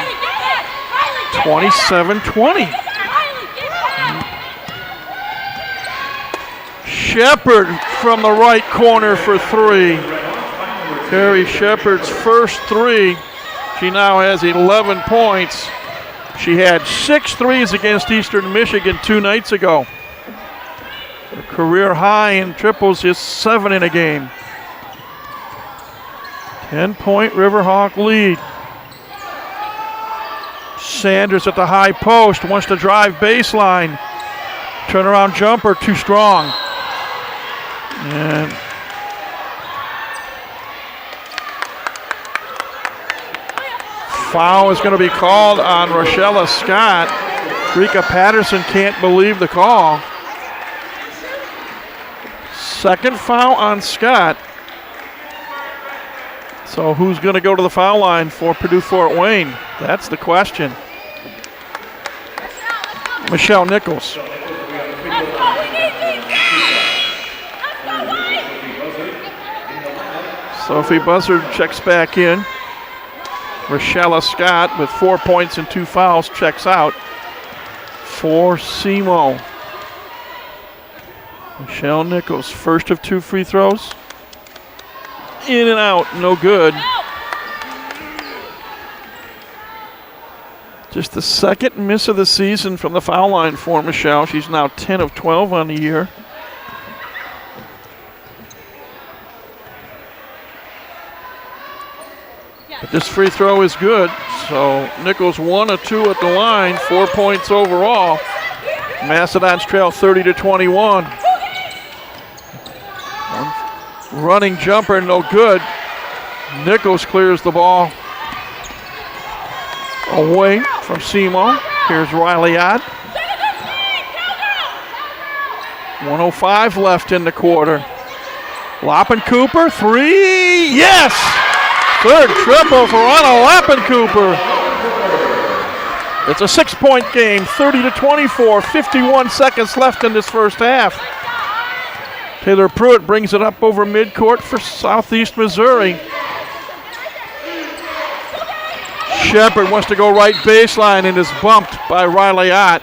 27-20. Shepard from the right corner for 3. Carrie Shepard's first 3. She now has 11 points. She had 6 threes against Eastern Michigan 2 nights ago. Her career high in triples is 7 in a game. 10-point Riverhawk lead. Sanders at the high post, wants to drive baseline. Turnaround jumper, too strong. And foul is going to be called on Rochella Scott. Rika Patterson can't believe the call. Second foul on Scott. So who's going to go to the foul line for Purdue Fort Wayne? That's the question. Michelle Nichols. Sophie Buzzard checks back in. Rochella Scott with 4 points and 2 fouls checks out for SEMO. Michelle Nichols, first of 2 free throws. In and out, no good. Just the second miss of the season from the foul line for Michelle. She's now 10 of 12 on the year. But this free throw is good. So Nichols 1 of 2 at the line, 4 points overall. Macedons trail 30-21. Running jumper, no good. Nichols clears the ball away from SEMO. Here's Riley Ott. 1:05 left in the quarter. Lappencooper, 3, yes! Third triple for Anna Lappencooper. It's a 6-point game, 30-24, 51 seconds left in this first half. Taylor Pruitt brings it up over midcourt for Southeast Missouri. Shepard wants to go right baseline and is bumped by Riley Ott.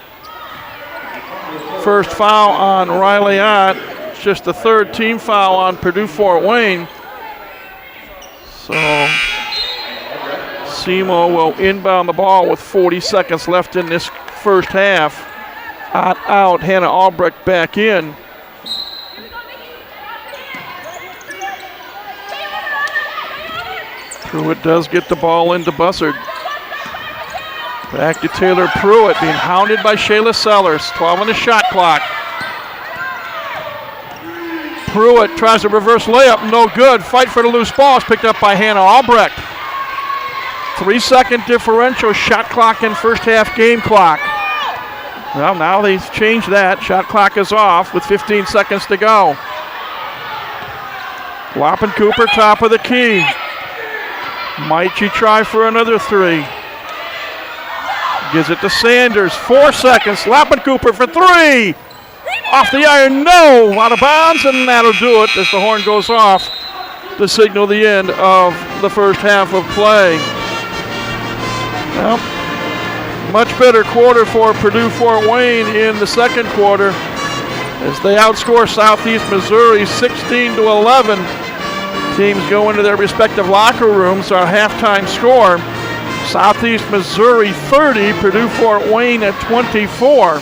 First foul on Riley Ott. It's just the 3rd team foul on Purdue Fort Wayne. So SEMO will inbound the ball with 40 seconds left in this first half. Ott out, Hannah Albrecht back in. Pruitt does get the ball into Bussard. Back to Taylor Pruitt, being hounded by Shayla Sellers. 12 on the shot clock. Pruitt tries a reverse layup, no good. Fight for the loose ball is picked up by Hannah Albrecht. 3-second differential, shot clock and first half game clock. Well, now they've changed that. Shot clock is off with 15 seconds to go. Lappencooper, top of the key. Might she try for another 3? Gives it to Sanders, 4 seconds. Lappencooper for 3. Off the iron, no, out of bounds, and that'll do it as the horn goes off to signal the end of the first half of play. Well, much better quarter for Purdue Fort Wayne in the second quarter as they outscore Southeast Missouri 16-11. Teams go into their respective locker rooms. Our halftime score, Southeast Missouri 30, Purdue Fort Wayne at 24.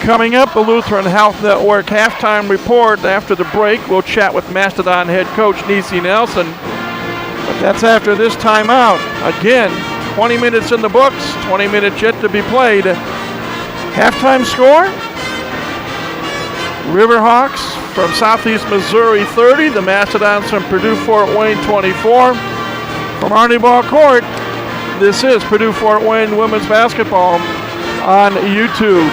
Coming up, the Lutheran Health Network halftime report. After the break, we'll chat with Mastodon head coach Nisi Nelson. But that's after this timeout. Again, 20 minutes in the books, 20 minutes yet to be played. Halftime score, Riverhawks from Southeast Missouri 30, the Mastodons from Purdue Fort Wayne 24. From Arnie Ball Court, this is Purdue Fort Wayne women's basketball on YouTube.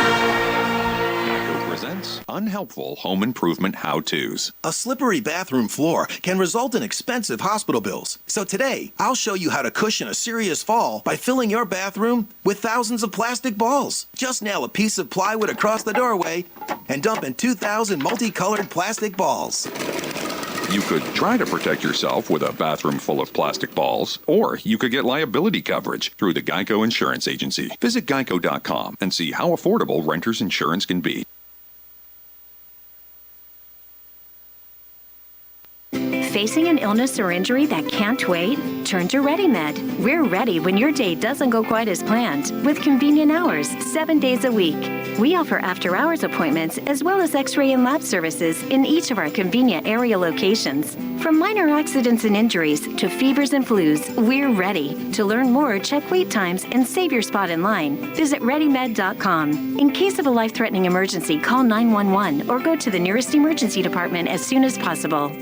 Presents unhelpful home improvement how-tos. A slippery bathroom floor can result in expensive hospital bills. So today, I'll show you how to cushion a serious fall by filling your bathroom with thousands of plastic balls. Just nail a piece of plywood across the doorway and dump in 2,000 multicolored plastic balls. You could try to protect yourself with a bathroom full of plastic balls, or you could get liability coverage through the Geico Insurance Agency. Visit geico.com and see how affordable renter's insurance can be. Facing an illness or injury that can't wait? Turn to ReadyMed. We're ready when your day doesn't go quite as planned, with convenient hours, 7 days a week. We offer after-hours appointments as well as X-ray and lab services in each of our convenient area locations. From minor accidents and injuries to fevers and flus, we're ready. To learn more, check wait times and save your spot in line. Visit ReadyMed.com. In case of a life-threatening emergency, call 911 or go to the nearest emergency department as soon as possible.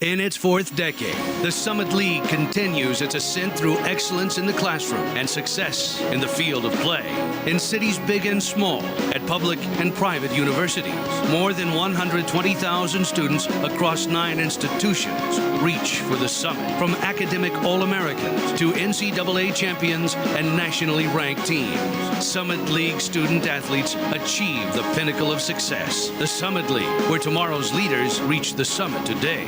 In its fourth decade, the Summit League continues its ascent through excellence in the classroom and success in the field of play. In cities big and small, at public and private universities, more than 120,000 students across 9 institutions reach for the summit. From academic All-Americans to NCAA champions and nationally ranked teams, Summit League student athletes achieve the pinnacle of success. The Summit League, where tomorrow's leaders reach the summit today.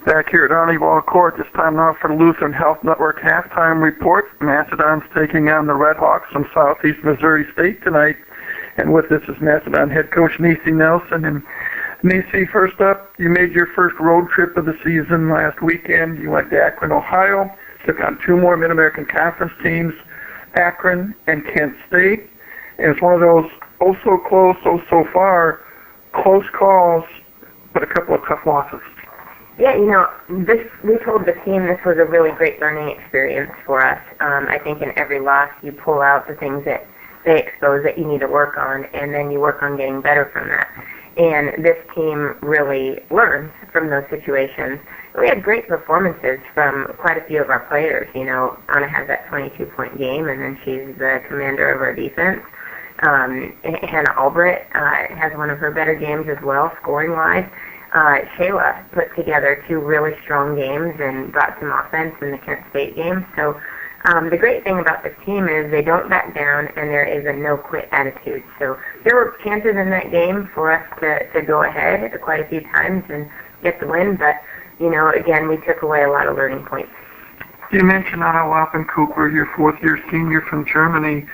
Back here at Arnie Ball Court, this time now for the Lutheran Health Network halftime report. Macedon's taking on the Red Hawks from Southeast Missouri State tonight. And with us is Macedon head coach Nisi Nelson. And Nisi, first up, you made your first road trip of the season last weekend. You went to Akron, Ohio, took on 2 more Mid-American Conference teams, Akron and Kent State. And it's one of those so close, so far, close calls, but a couple of tough losses. Yeah, we told the team this was a really great learning experience for us. I think in every loss you pull out the things that they expose that you need to work on, and then you work on getting better from that. And this team really learns from those situations. We had great performances from quite a few of our players. Anna has that 22-point game, and then she's the commander of our defense. Hannah Albrecht has one of her better games as well, scoring-wise. Shayla put together 2 really strong games and brought some offense in the Kent State game. So the great thing about this team is they don't back down, and there is a no-quit attitude. So there were chances in that game for us to go ahead quite a few times and get the win, but, again, we took away a lot of learning points. You mentioned Anna Cooper, your 4th-year senior from Germany.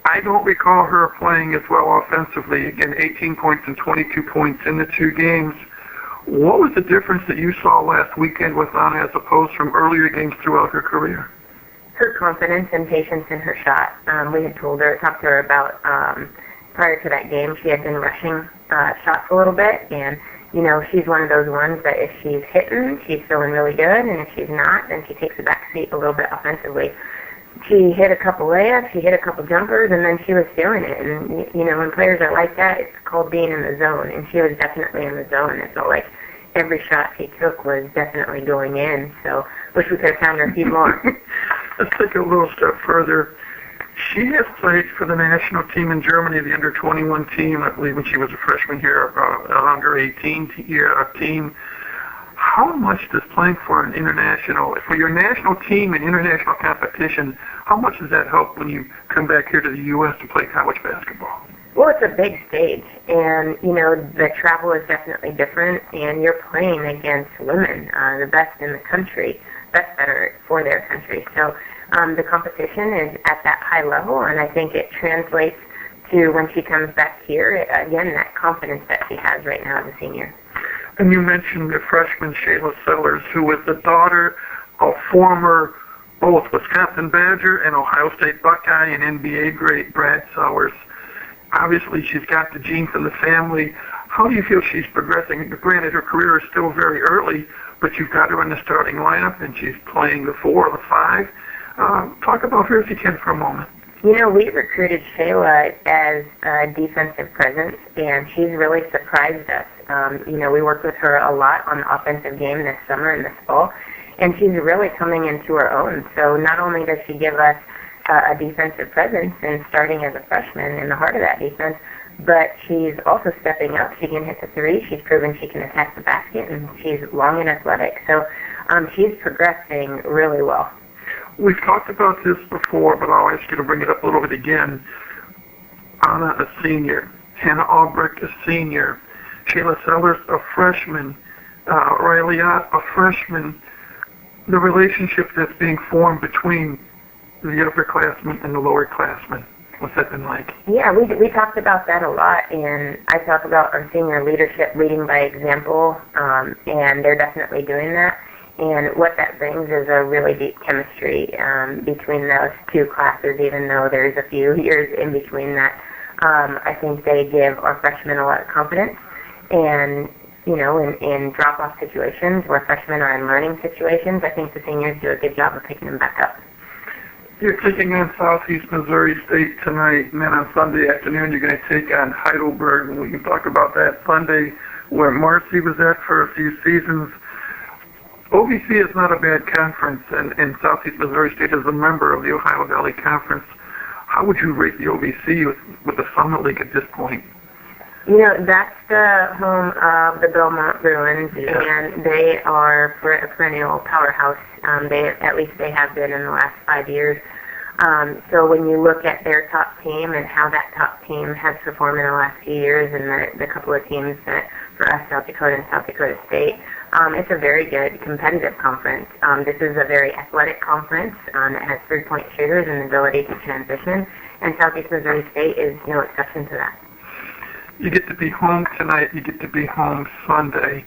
I don't recall her playing as well offensively. Again, 18 points and 22 points in the 2 games. What was the difference that you saw last weekend with Anna as opposed from earlier games throughout her career? Her confidence and patience in her shot. We had talked to her about, prior to that game, she had been rushing shots a little bit, and, she's one of those ones that if she's hitting, she's feeling really good, and if she's not, then she takes a back seat a little bit offensively. She hit a couple layups, she hit a couple jumpers, and then she was feeling it. And, when players are like that, it's called being in the zone. And she was definitely in the zone. It felt like every shot she took was definitely going in. So, wish we could have found her a few more. Let's take a little step further. She has played for the national team in Germany, the under-21 team, I believe when she was a freshman here, under-18 team. How much does playing for your national team in international competition, how much does that help when you come back here to the U.S. to play college basketball? Well, it's a big stage, and, the travel is definitely different, and you're playing against women, the best in the country, best better for their country. So the competition is at that high level, and I think it translates to when she comes back here, again, that confidence that she has right now as a senior. And you mentioned the freshman Shayla Sellers, who was the daughter of former both Wisconsin Badger and Ohio State Buckeye and NBA great Brad Sellers. Obviously, she's got the genes in the family. How do you feel she's progressing? Granted, her career is still very early, but you've got her in the starting lineup, and she's playing the 4 or the 5. Talk about her if you can for a moment. We recruited Shayla as a defensive presence, and she's really surprised us. We worked with her a lot on the offensive game this summer and this fall, and she's really coming into her own. So not only does she give us a defensive presence and starting as a freshman in the heart of that defense, but she's also stepping up. She can hit the three. She's proven she can attack the basket, and she's long and athletic. So she's progressing really well. We've talked about this before, but I'll ask you to bring it up a little bit again. Anna, a senior. Hannah Albrecht, a senior. Shayla Sellers, a freshman. Riley Ott, a freshman. The relationship that's being formed between the upperclassmen and the lowerclassmen. What's that been like? Yeah, we talked about that a lot, and I talk about our senior leadership leading by example, and they're definitely doing that. And what that brings is a really deep chemistry between those two classes, even though there's a few years in between that. I think they give our freshmen a lot of confidence, and in drop-off situations where freshmen are in learning situations, I think the seniors do a good job of picking them back up. You're taking on Southeast Missouri State tonight, and then on Sunday afternoon you're going to take on Heidelberg, and we can talk about that Sunday where Marcy was at for a few seasons. OVC is not a bad conference, and Southeast Missouri State is a member of the Ohio Valley Conference. How would you rate the OVC with the Summit League at this point? That's the home of the Belmont Bruins, and they are a perennial powerhouse. At least they have been in the last 5 years. So when you look at their top team and how that top team has performed in the last few years, and the couple of teams that for us, South Dakota and South Dakota State, it's a very good competitive conference. This is a very athletic conference that has three-point shooters and the ability to transition, and Southeast Missouri State is no exception to that. You get to be home tonight. You get to be home Sunday.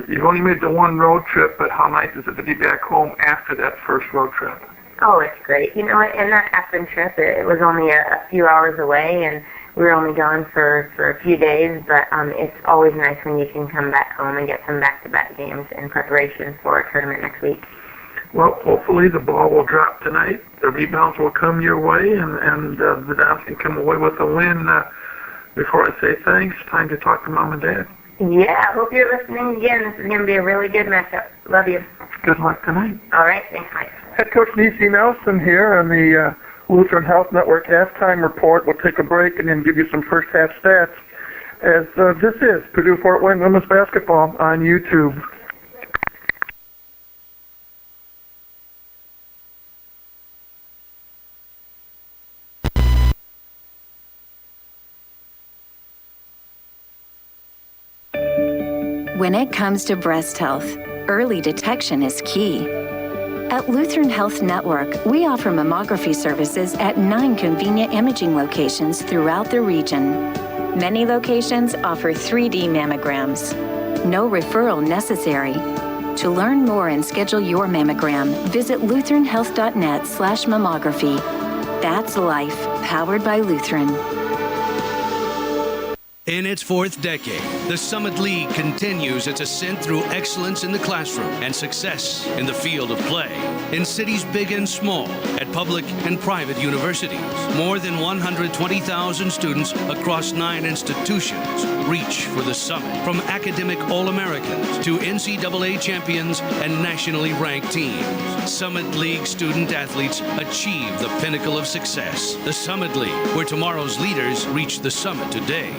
You've only made the one road trip, but how nice is it to be back home after that first road trip? Oh, it's great. And that Aspen trip, it was only a few hours away, and we were only gone for a few days, but it's always nice when you can come back home and get some back-to-back games in preparation for a tournament next week. Well, hopefully the ball will drop tonight. The rebounds will come your way, and the Dons can come away with a win. Before I say thanks, time to talk to Mom and Dad. Yeah, I hope you're listening again. This is going to be a really good matchup. Love you. Good luck tonight. All right, thanks, Mike. Head Coach Niecy Nelson here on the Lutheran Health Network halftime report. We'll take a break and then give you some first half stats. As this is Purdue Fort Wayne women's basketball on YouTube. When it comes to breast health, early detection is key. At Lutheran Health Network, we offer mammography services at 9 convenient imaging locations throughout the region. Many locations offer 3D mammograms. No referral necessary. To learn more and schedule your mammogram, visit lutheranhealth.net/mammography. That's life, powered by Lutheran. In its fourth decade, the Summit League continues its ascent through excellence in the classroom and success in the field of play. In cities big and small, at public and private universities, more than 120,000 students across 9 institutions reach for the summit. From academic All-Americans to NCAA champions and nationally ranked teams, Summit League student athletes achieve the pinnacle of success. The Summit League, where tomorrow's leaders reach the summit today.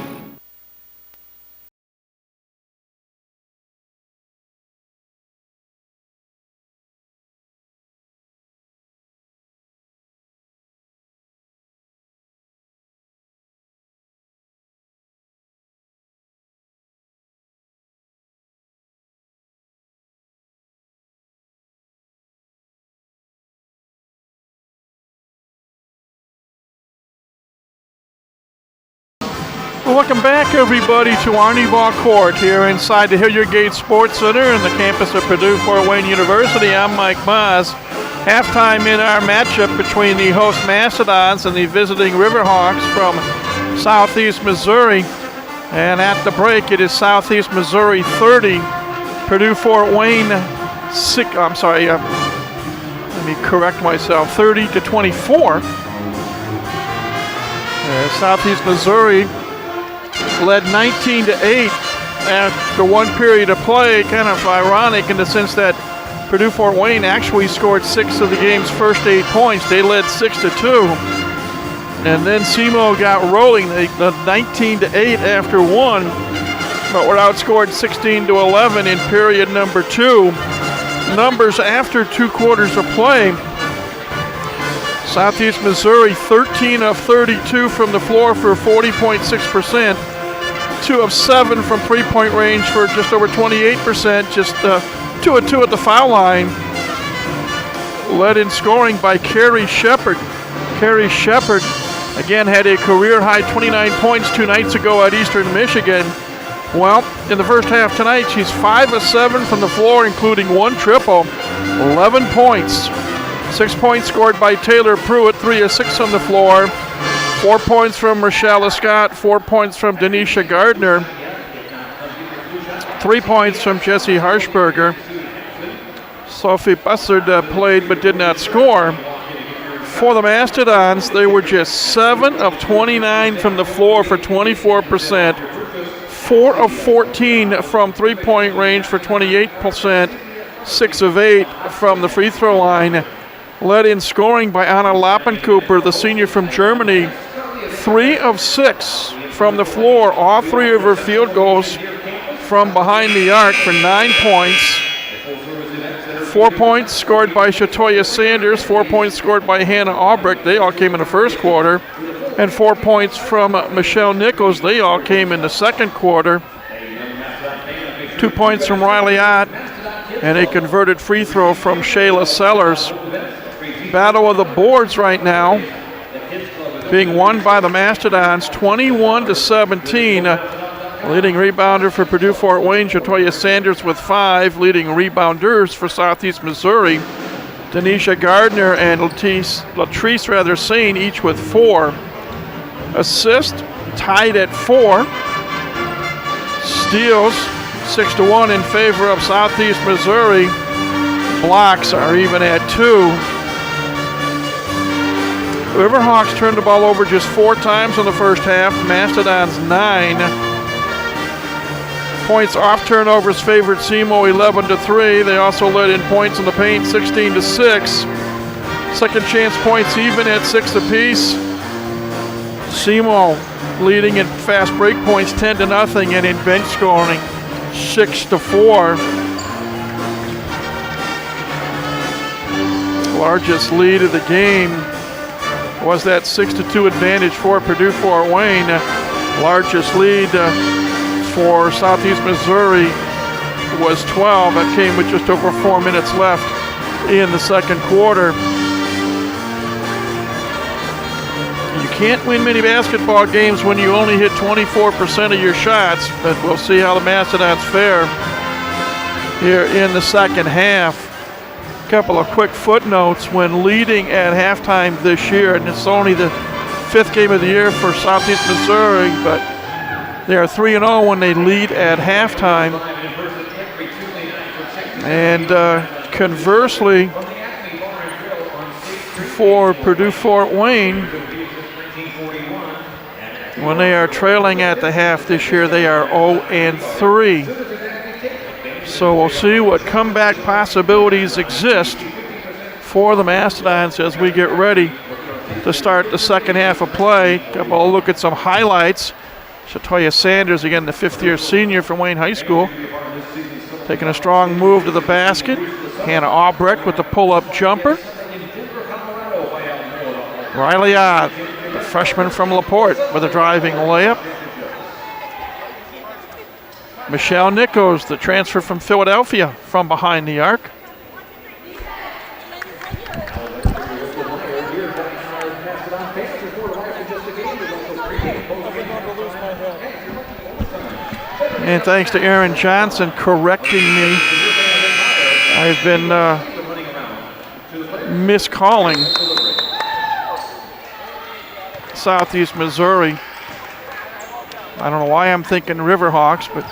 Well, welcome back, everybody, to Arnie Ball Court here inside the Hilliard Gate Sports Center in the campus of Purdue Fort Wayne University. I'm Mike Moz. Halftime in our matchup between the host Mastodons and the visiting Riverhawks from Southeast Missouri. And at the break, it is Southeast Missouri 30, Purdue Fort Wayne 6. I'm sorry. Let me correct myself. 30-24. Southeast Missouri led 19-8 after one period of play. Kind of ironic in the sense that Purdue-Fort Wayne actually scored 6 of the game's first 8 points. They led 6-2. And then SEMO got rolling. They led 19-8 after one, but were outscored 16-11 in period number 2. Numbers after 2 quarters of play. Southeast Missouri 13 of 32 from the floor for 40.6%. 2 of 7 from three-point range for just over 28%. Just 2 of 2 at the foul line. Led in scoring by Carrie Shepard. Carrie Shepard again had a career-high 29 points 2 nights ago at Eastern Michigan. Well, in the first half tonight, she's 5 of 7 from the floor, including 1 triple, 11 points. 6 points scored by Taylor Pruitt, 3 of 6 on the floor. 4 points from Rochelle Scott, 4 points from Denisha Gardner. 3 points from Jessie Harshberger. Sophie Bussard played but did not score. For the Mastodons, they were just 7 of 29 from the floor for 24%. 4 of 14 from three-point range for 28%. 6 of 8 from the free throw line. Led in scoring by Anna Lappenkooper, the senior from Germany. 3 of 6 from the floor. All 3 of her field goals from behind the arc for 9 points. 4 points scored by Shatoya Sanders. 4 points scored by Hannah Albrecht. They all came in the first quarter. And 4 points from Michelle Nichols. They all came in the second quarter. 2 points from Riley Ott. And a converted free throw from Shayla Sellers. Battle of the boards right now, being won by the Mastodons 21-17. Leading rebounder for Purdue-Fort Wayne, Shatoya Sanders with 5. Leading rebounders for Southeast Missouri, Denisha Gardner and Latrice Sane, each with 4. Assist tied at 4. Steals 6-1 in favor of Southeast Missouri. Blocks are even at 2. Riverhawks turned the ball over just 4 times in the first half. Mastodons 9. Points off turnovers favored SEMO 11-3. They also led in points in the paint 16-6. Second chance points even at 6 apiece. SEMO leading in fast break points 10-0 and in bench scoring 6-4. Largest lead of the game was that 6-2 advantage for Purdue-Fort Wayne. Largest lead for Southeast Missouri was 12. That came with just over 4 minutes left in the second quarter. You can't win many basketball games when you only hit 24% of your shots, but we'll see how the Mastodons fare here in the second half. Couple of quick footnotes. When leading at halftime this year, and it's only the 5th game of the year for Southeast Missouri, but they are 3-0 when they lead at halftime. And conversely, for Purdue-Fort Wayne, when they are trailing at the half this year, they are 0-3. So we'll see what comeback possibilities exist for the Mastodons as we get ready to start the second half of play. We'll look at some highlights. Shatoya Sanders, again, the 5th-year senior from Wayne High School, taking a strong move to the basket. Hannah Albrecht with the pull-up jumper. Riley Ott, the freshman from LaPorte, with a driving layup. Michelle Nichols, the transfer from Philadelphia, from behind the arc. And thanks to Aaron Johnson correcting me. I've been miscalling Southeast Missouri. I don't know why I'm thinking Riverhawks, but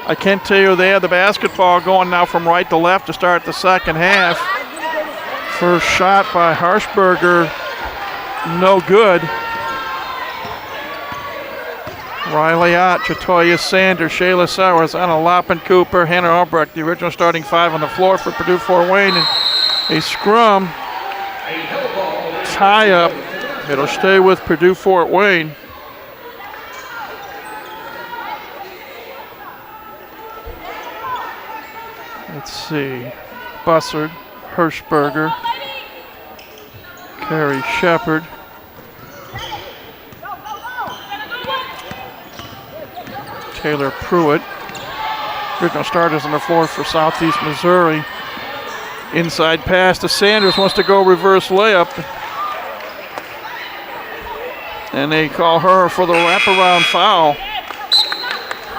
I can't tell you they have the basketball going now from right to left to start the second half. First shot by Harshberger, no good. Riley Ott, Chatoya Sanders, Shayla Sowers, Anna Loppin Cooper, Hannah Albrecht, the original starting five on the floor for Purdue Fort Wayne. And a scrum tie up. It'll stay with Purdue Fort Wayne. Let's see. Bussard, Hirschberger, Carrie Shepard. Taylor Pruitt. Original starters on the floor for Southeast Missouri. Inside pass to Sanders, wants to go reverse layup. And they call her for the wraparound foul.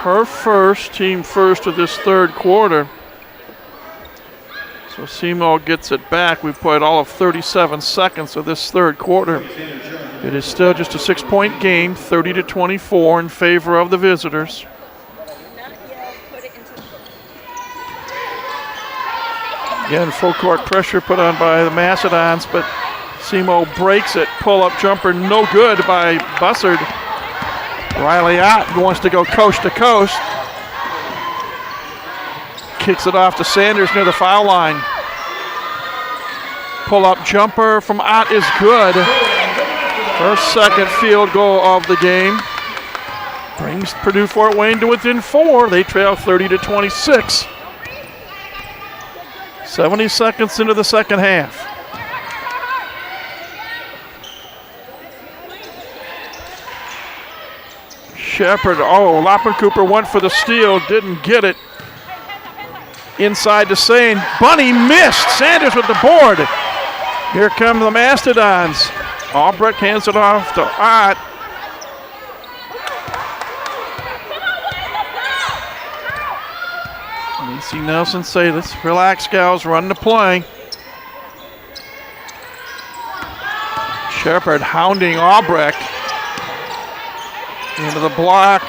Her first, team first of this third quarter. So SEMO gets it back. We played all of 37 seconds of this third quarter. It is still just a 6-point game, 30-24 in favor of the visitors. Again, full court pressure put on by the Macedons, but SEMO breaks it. Pull-up jumper, no good by Bussard. Riley Ott wants to go coast to coast. Kicks it off to Sanders near the foul line. Pull-up jumper from Ott is good. Her second field goal of the game. Brings Purdue Fort Wayne to within 4. They trail 30-26. 70 seconds into the second half. Shepard, Loppin Cooper went for the steal, didn't get it. Inside to Sane, Bunny missed, Sanders with the board. Here come the Mastodons. Albrecht hands it off to Ott. You see Nelson say, let's relax, gals, run the play. Shepard hounding Albrecht. Into the block.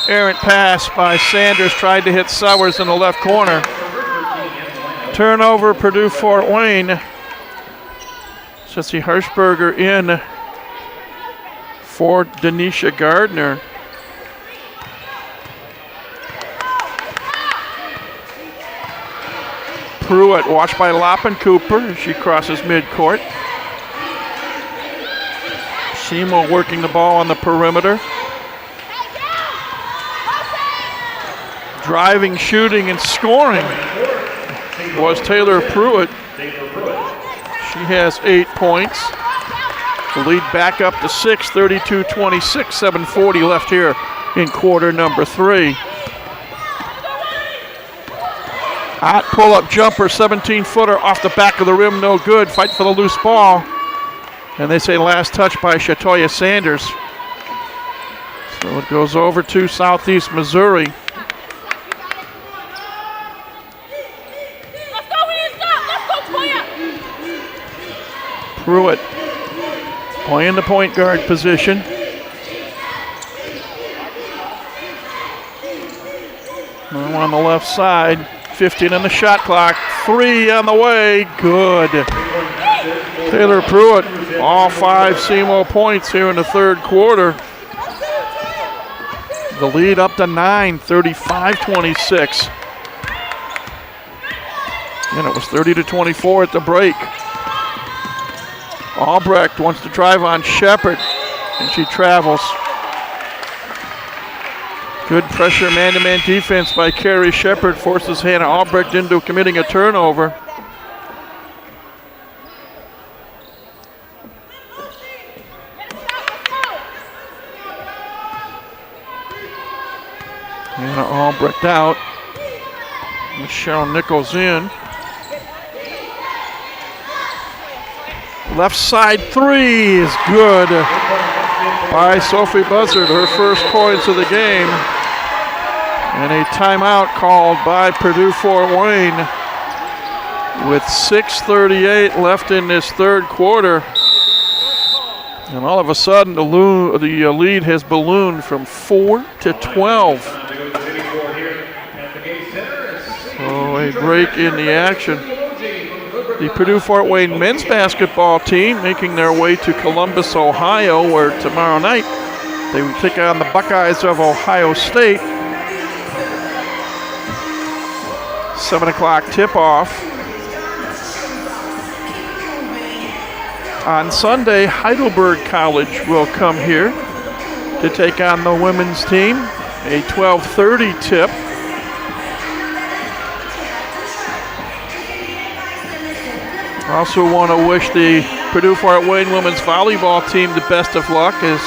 Errant pass by Sanders. Tried to hit Sowers in the left corner. Turnover, Purdue Fort Wayne. Jesse Hirschberger in for Denisha Gardner. Pruitt watched by Loppin Cooper as she crosses midcourt. SEMO working the ball on the perimeter. Driving, shooting, and scoring was Taylor Pruitt. She has 8 points. The lead back up to 6, 32-26, 7:40 left here in quarter number 3. Hot pull-up jumper, 17-footer off the back of the rim, no good. Fight for the loose ball. And they say last touch by Chatoya Sanders. So it goes over to Southeast Missouri. Pruitt playing the point guard position. Now on the left side, 15 on the shot clock, 3 on the way, good. Taylor Pruitt, all 5 SEMO points here in the third quarter. The lead up to 9, 35-26. And it was 30-24 at the break. Albrecht wants to drive on Shepard, and she travels. Good pressure man-to-man defense by Carrie Shepard forces Hannah Albrecht into committing a turnover. Hannah Albrecht out. Michelle Nichols in. Left side 3 is good by Sophie Bussard, her first points of the game. And a timeout called by Purdue Fort Wayne with 6:38 left in this third quarter. And all of a sudden the lead has ballooned from 4 to 12. So a break in the action. The Purdue Fort Wayne men's basketball team making their way to Columbus, Ohio, where tomorrow night They will take on the Buckeyes of Ohio State. 7 o'clock tip-off. On Sunday, Heidelberg College will come here to take on the women's team. A 12:30 tip. Also want to wish the Purdue-Fort Wayne women's volleyball team the best of luck as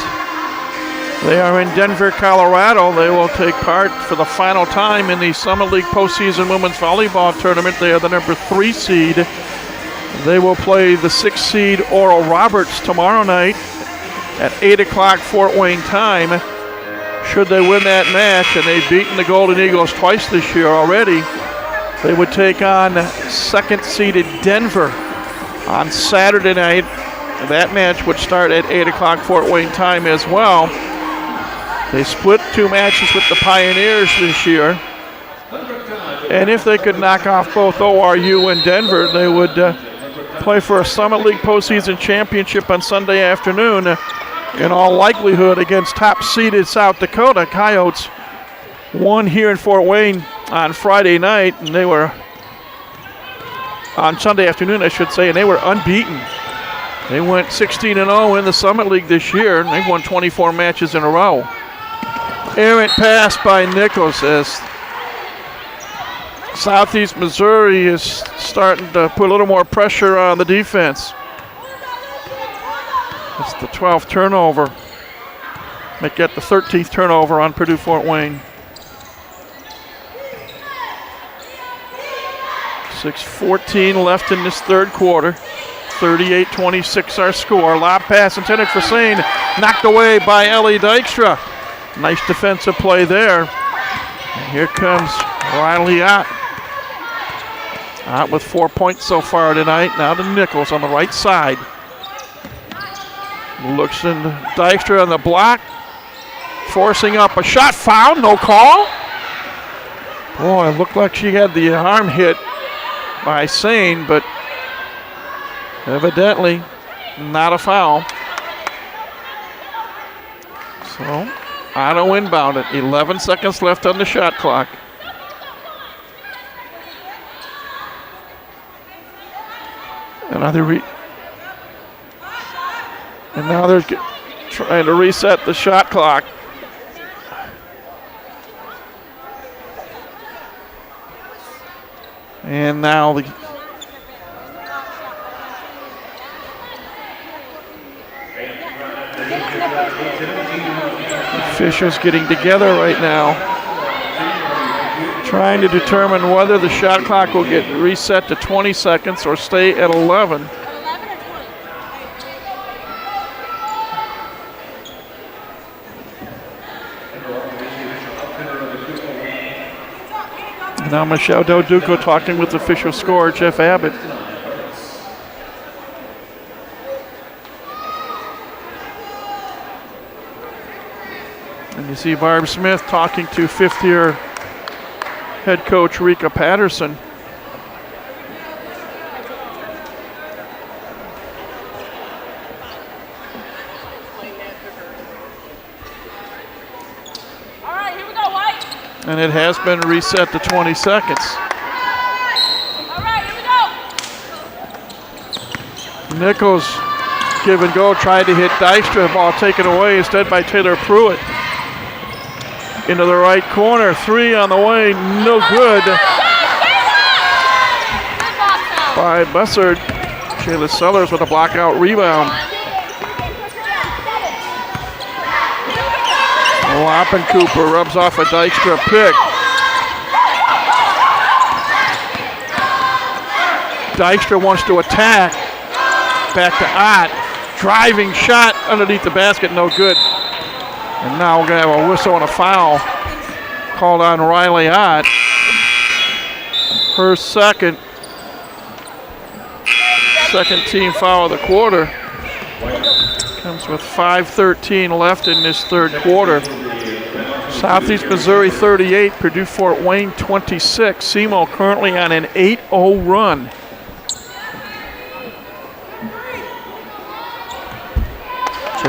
they are in Denver, Colorado. They will take part for the final time in the Summit League postseason women's volleyball tournament. They are the number 3 seed. They will play the 6 seed Oral Roberts tomorrow night at 8 o'clock Fort Wayne time. Should they win that match, and they've beaten the Golden Eagles twice this year already, they would take on 2nd seeded Denver on Saturday night. That match would start at 8 o'clock Fort Wayne time as well. They split 2 matches with the Pioneers this year. And if they could knock off both ORU and Denver, they would play for a Summit League postseason championship on Sunday afternoon, in all likelihood against top-seeded South Dakota. Coyotes won here in Fort Wayne on Friday night, and they were on Sunday afternoon, I should say, and they were unbeaten. They went 16-0 in the Summit League this year, and they've won 24 matches in a row. Errant pass by Nichols as Southeast Missouri is starting to put a little more pressure on the defense. It's the 12th turnover. Make that the 13th turnover on Purdue-Fort Wayne. 6:14 left in this third quarter. 38-26 our score. Lob pass intended for Sane. Knocked away by Ellie Dykstra. Nice defensive play there. And here comes Riley Ott. Ott with 4 points so far tonight. Now to Nichols on the right side. Looks in Dykstra on the block. Forcing up a shot. Foul. No call. Boy, it looked like she had the arm hit by Sane, but evidently not a foul. So, Otto inbound it. 11 seconds left on the shot clock. And now they're trying to reset the shot clock. And now the officials getting together right now, trying to determine whether the shot clock will get reset to 20 seconds or stay at 11. Now Michelle Del Duco talking with official scorer Jeff Abbott. And you see Barb Smith talking to fifth-year head coach Rika Patterson. And it has been reset to 20 seconds. All right, here we go. Nichols give and go, tried to hit Dykstra, ball taken away instead by Taylor Pruitt. Into the right corner, 3 on the way, no good. By Bussard. Shayla Sellers with a blockout rebound. Cooper rubs off a Dykstra pick. Dykstra wants to attack. Back to Ott. Driving shot underneath the basket, no good. And now we're going to have a whistle and a foul called on Riley Ott. Her second team foul of the quarter. Comes with 5:13 left in this third quarter. Southeast Missouri 38, Purdue-Fort Wayne 26. SEMO currently on an 8-0 run.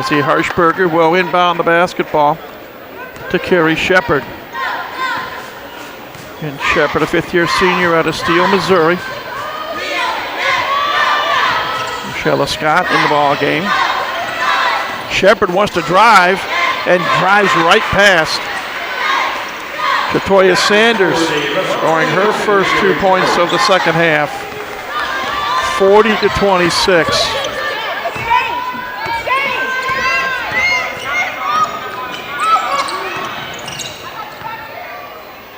Jesse Harshberger will inbound the basketball to Carrie Shepard. And Shepard, a fifth-year senior out of Steele, Missouri. Michelle Scott in the ball game. Shepard wants to drive and drives right past Shatoya Sanders, scoring her first 2 points of the second half. 40-26.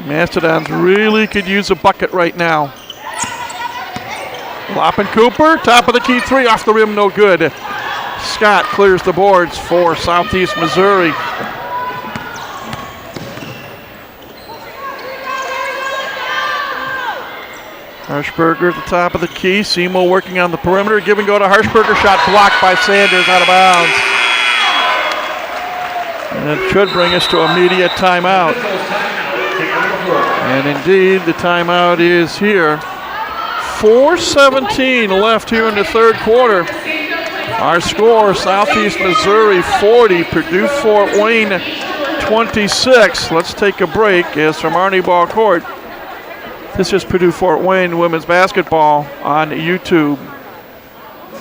Mastodons really could use a bucket right now. Loppin Cooper, top of the key three, off the rim, no good. Scott clears the boards for Southeast Missouri. Harshberger at the top of the key. SEMO working on the perimeter. Give and go to Harshberger. Shot blocked by Sanders, out of bounds. And it should bring us to immediate timeout. And indeed, the timeout is here. 4:17 left here in the third quarter. Our score, Southeast Missouri 40, Purdue Fort Wayne 26. Let's take a break as from Arnie Ball Court. This is Purdue Fort Wayne women's basketball on YouTube.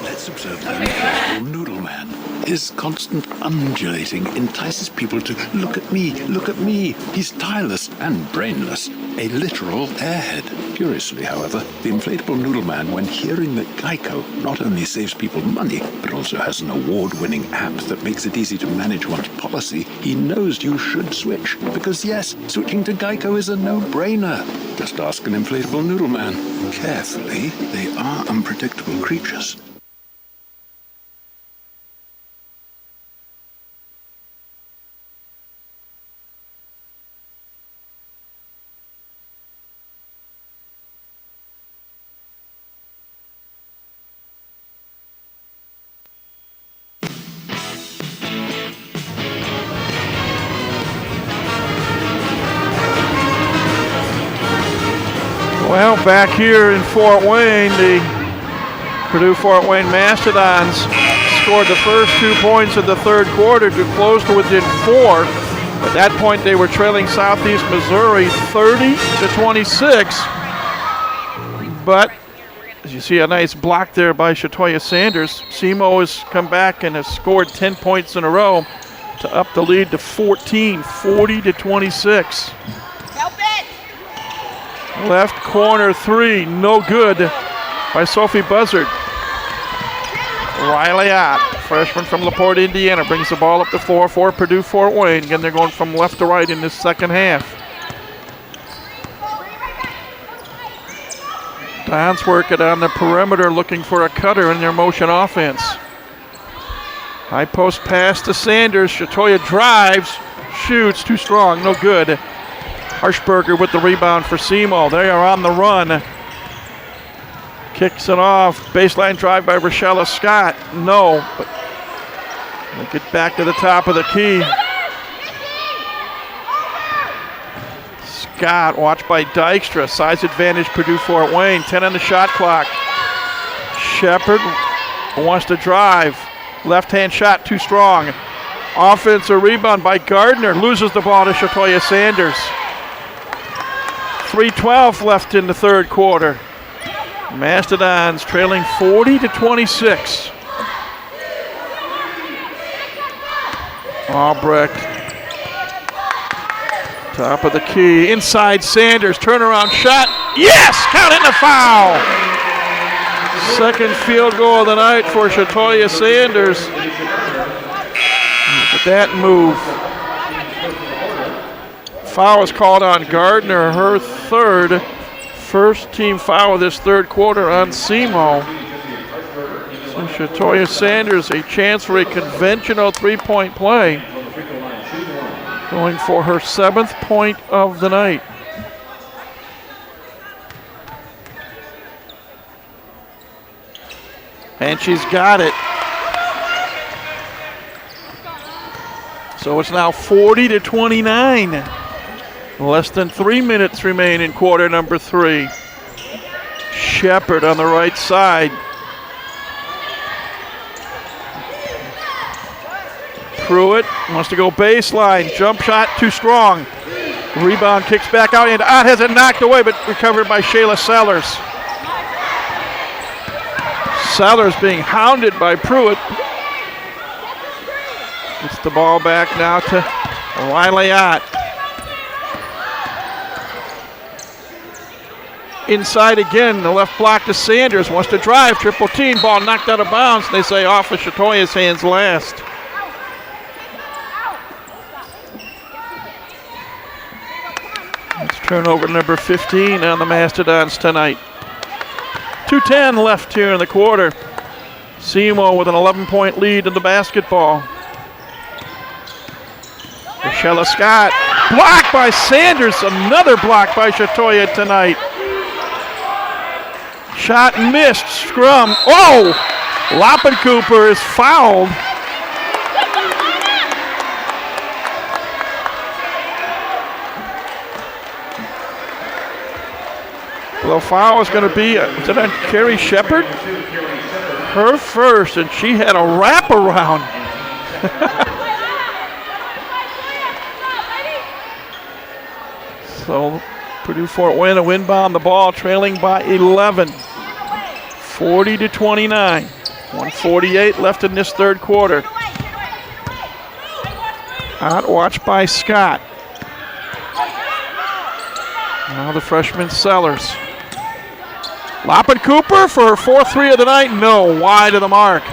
Let's observe the incredible noodle man. His constant undulating entices people to look at me, look at me. He's tireless and brainless, a literal airhead. Curiously, however, the inflatable noodle man, when hearing that Geico not only saves people money, but also has an award-winning app that makes it easy to manage one's policy, he knows you should switch. Because yes, switching to Geico is a no-brainer. Just ask an inflatable noodle man. Carefully, they are unpredictable creatures. Well, back here in Fort Wayne, the Purdue Fort Wayne Mastodons scored the first 2 points of the third quarter to close to within 4. At that point, they were trailing Southeast Missouri 30-26. But as you see, a nice block there by Shatoya Sanders. SEMO has come back and has scored 10 points in a row to up the lead to 14, 40-26. Left corner three, no good by Sophie Buzzard. Riley Ott, freshman from LaPorte, Indiana, brings the ball up to 4 for Purdue Fort Wayne. Again, they're going from left to right in this second half. Dons work it on the perimeter, looking for a cutter in their motion offense. High post pass to Sanders. Shatoya drives, shoots, too strong, no good. Harshberger with the rebound for SEMO. They are on the run. Kicks it off. Baseline drive by Rochella Scott. No, but we'll get back to the top of the key. Scott, watched by Dykstra. Size advantage, Purdue Fort Wayne. 10 on the shot clock. Shepard wants to drive. Left-hand shot, too strong. Offensive rebound by Gardner. Loses the ball to Shatoya Sanders. 3:12 left in the third quarter. Mastodons trailing 40-26. Albrecht, top of the key, inside Sanders, turnaround shot, yes, count it, the foul. Second field goal of the night for Shatoya Sanders. Look at that move. Foul is called on Gardner, her third. First team foul of this third quarter on SEMO. So Shatoya Sanders, a chance for a conventional three-point play. Going for her 7th point of the night. And she's got it. So it's now 40-29. Less than 3 minutes remain in quarter number 3. Shepard on the right side. Pruitt wants to go baseline. Jump shot too strong. Rebound kicks back out, and Ott has it knocked away, but recovered by Shayla Sellers. Sellers being hounded by Pruitt. Gets the ball back now to Riley Ott. Inside again, the left block to Sanders. Wants to drive, triple team, ball knocked out of bounds. They say off of Shatoya's hands last. It's turnover number 15 on the Mastodons tonight. 2:10 left here in the quarter. SEMO with an 11-point lead in the basketball. Michelle Scott, blocked by Sanders. Another block by Shatoya tonight. Shot missed, scrum. Oh! Loppencooper is fouled. The foul is going to be, is it on Carrie Shepard? Her first, and she had a wraparound. So Purdue Fort Wayne a inbound the ball, trailing by 11. 40-29. 1:48 left in this third quarter. Out watched by Scott. Now the freshman Sellers. Loppencooper for her fourth three of the night. No, wide of the mark.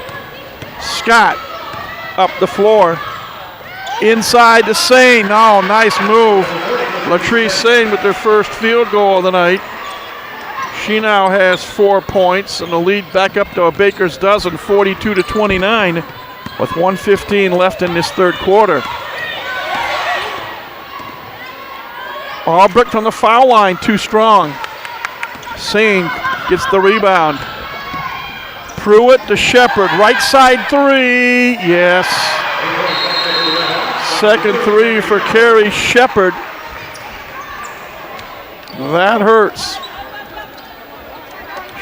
Scott up the floor. Inside to Sane. Oh, nice move. Latrice Sane with their first field goal of the night. She now has 4 points, and the lead back up to a baker's dozen, 42-29, with 1:15 left in this third quarter. Albrecht on the foul line, too strong. Sane gets the rebound. Pruitt to Shepard, right side three, yes. Second three for Carrie Shepard. That hurts.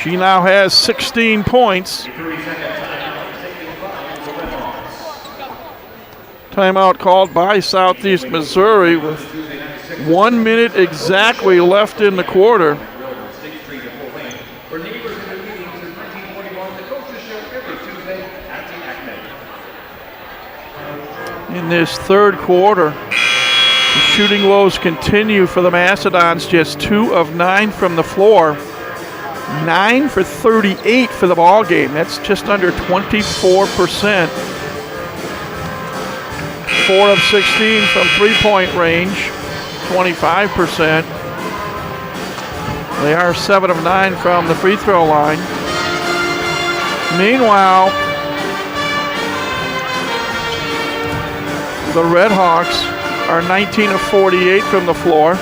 She now has 16 points. Timeout called by Southeast Missouri with 1 minute exactly left in the quarter. In this third quarter, the shooting woes continue for the Mastodons. Just 2 of 9 from the floor. 9 for 38 for the ball game. That's just under 24%. 4 of 16 from three-point range, 25%. They are 7 of 9 from the free throw line. Meanwhile, the Red Hawks are 19 of 48 from the floor.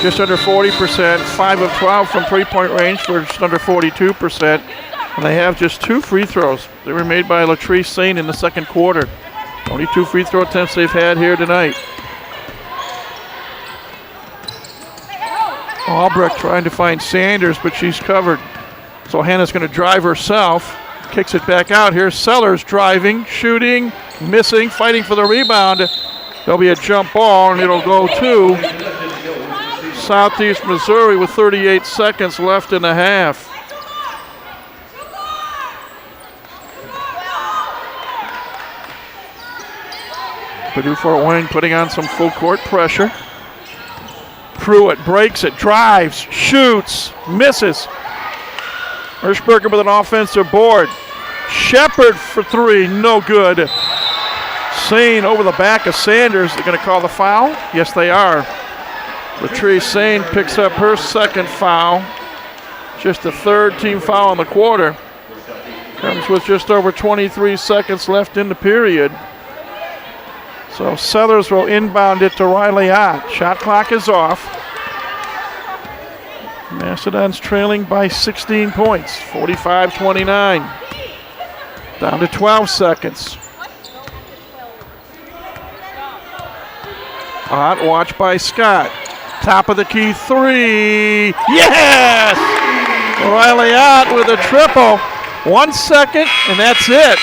Just under 40%, 5 of 12 from three-point range for just under 42%. And they have just 2 free throws. They were made by Latrice Sane in the second quarter. Only 2 free throw attempts they've had here tonight. Albrecht trying to find Sanders, but she's covered. So Hannah's going to drive herself. Kicks it back out. Here's Sellers driving, shooting, missing, fighting for the rebound. There'll be a jump ball, and it'll go to Southeast Missouri with 38 seconds left in the half. Purdue Fort Wayne putting on some full court pressure. Pruitt breaks it, drives, shoots, misses. Hirschberger with an offensive board. Shepard for 3, no good. Sane over the back of Sanders. They're going to call the foul? Yes, they are. Latrice Sane picks up her second foul. Just the third team foul in the quarter. Comes with just over 23 seconds left in the period. So Sellers will inbound it to Riley Ott. Shot clock is off. Mastodons trailing by 16 points, 45-29. Down to 12 seconds. Ott watched by Scott. Top of the key 3. Yes! Riley Ott with a triple. 1 second, and that's it.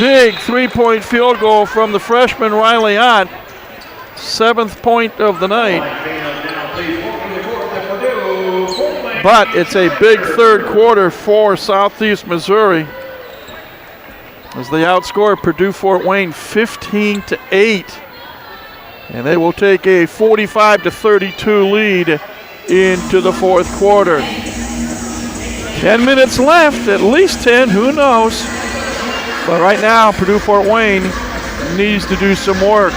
big three-point field goal from the freshman Riley Ott. 7th point of the night. But it's a big third quarter for Southeast Missouri as they outscore Purdue Fort Wayne 15-8. And they will take a 45-32 lead into the fourth quarter. 10 minutes left, at least 10, who knows? But right now, Purdue Fort Wayne needs to do some work.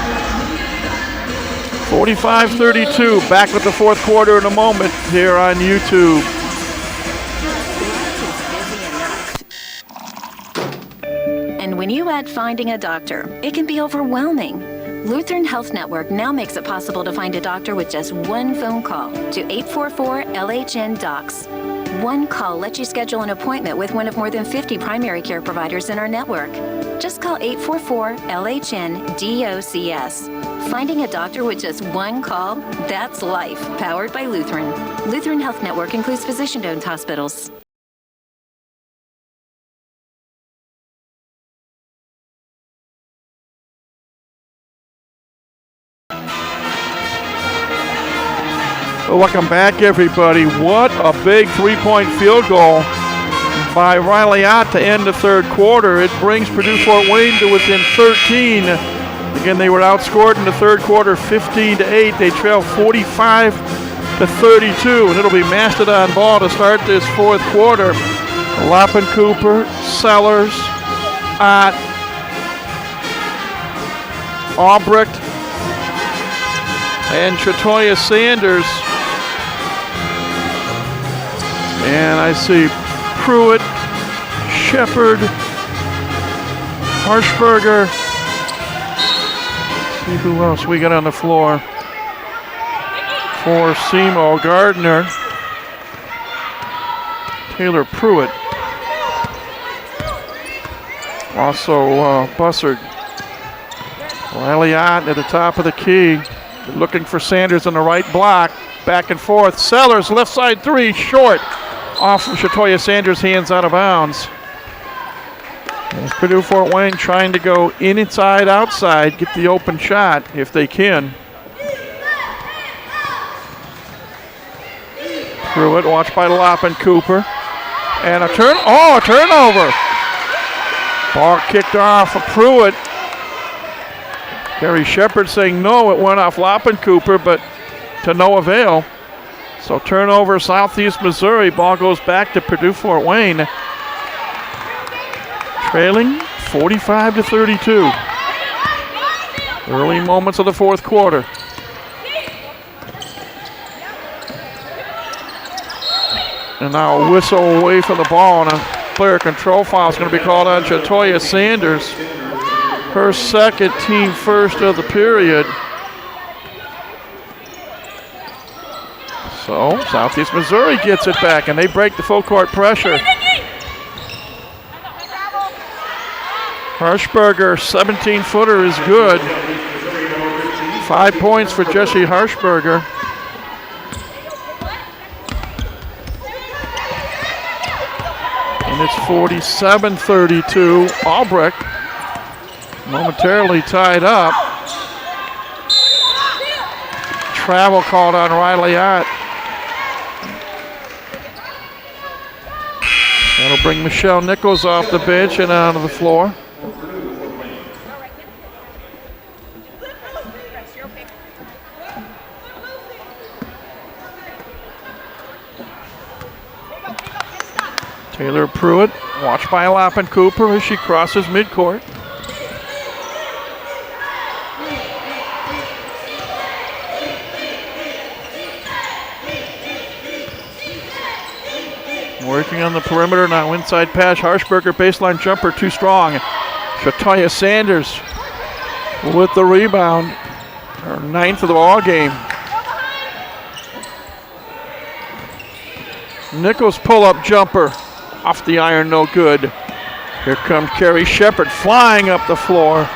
45-32, back with the fourth quarter in a moment here on YouTube. And when you add finding a doctor, it can be overwhelming. Lutheran Health Network now makes it possible to find a doctor with just one phone call to 844-LHN-DOCS. One call lets you schedule an appointment with one of more than 50 primary care providers in our network. Just call 844-LHN-DOCS. Finding a doctor with just one call? That's life, powered by Lutheran. Lutheran Health Network includes physician-owned hospitals. Welcome back, everybody. What a big three-point field goal by Riley Ott to end the third quarter. It brings Purdue Fort Wayne to within 13. Again, they were outscored in the third quarter 15-8. They trail 45-32, and it'll be Mastodon ball to start this fourth quarter. Loppin Cooper, Sellers, Ott, Albrecht, and Shatoya Sanders. And I see Pruitt, Shepard, Harshberger. See who else we got on the floor for SEMO. Gardner, Taylor Pruitt. Also Bussard. Riley Ott at the top of the key. Looking for Sanders on the right block. Back and forth. Sellers, left side three, short. Off of Shatoya Sanders' hands, out of bounds. As Purdue Fort Wayne trying to go inside, outside, get the open shot if they can. Pruitt, watched by Loppin Cooper. And a turnover. Ball kicked off of Pruitt. Gary Shepard saying no, it went off Loppin Cooper, but to no avail. So turnover, Southeast Missouri. Ball goes back to Purdue Fort Wayne. Trailing 45-32. Early moments of the fourth quarter. And now a whistle away from the ball, and a player control foul is going to be called on Shatoya Sanders. Her second, team first of the period. So Southeast Missouri gets it back, and they break the full court pressure. Harshberger, 17-footer is good. 5 points for Jesse Harshberger. And it's 47-32. Albrecht momentarily tied up. Travel called on Riley Ott. That'll bring Michelle Nichols off the bench and onto the floor. Taylor Pruitt, watched by Loppin Cooper as she crosses midcourt. Working on the perimeter now, inside pass. Harshberger, baseline jumper, too strong. Shatoya Sanders with the rebound. Her 9th of the ball game. Nichols pull-up jumper off the iron, no good. Here comes Carrie Shepard flying up the floor.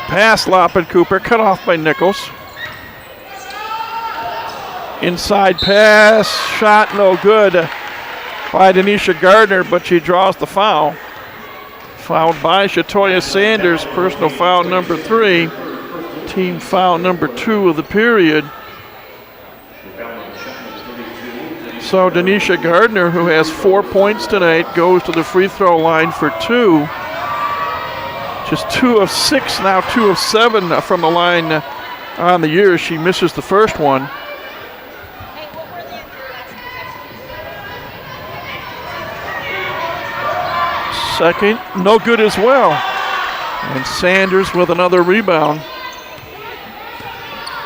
Pass Loppin Cooper, cut off by Nichols. Inside pass, shot no good by Denisha Gardner, but she draws the foul. Fouled by Shatoya Sanders, personal foul number 3. Team foul number 2 of the period. So Denisha Gardner, who has 4 points tonight, goes to the free throw line for 2. Just 2 of 6, now 2 of 7 from the line on the year. She misses the first one. Second, no good as well. And Sanders with another rebound.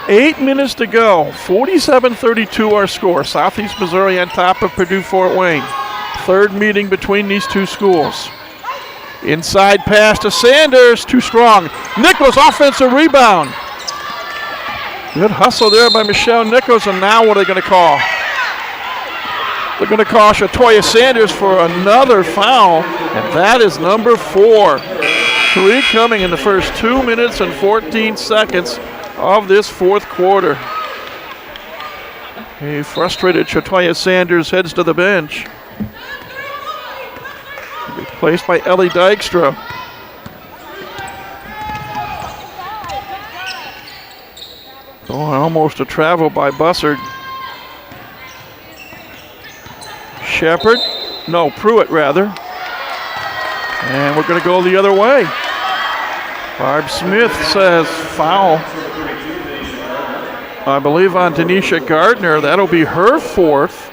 8 minutes to go. 47-32 our score. Southeast Missouri on top of Purdue Fort Wayne. Third meeting between these two schools. Inside pass to Sanders, too strong. Nichols offensive rebound. Good hustle there by Michelle Nichols, and now what are they going to call? They're going to call Shatoya Sanders for another foul, and that is number 4. 3 coming in the first 2 minutes and 14 seconds of this fourth quarter. A frustrated Shatoya Sanders heads to the bench. Replaced by Ellie Dykstra. Oh, almost a travel by Bussard. Shepard, no, Pruitt rather. And we're going to go the other way. Barb Smith says foul, I believe, on Denisha Gardner. That'll be her 4th.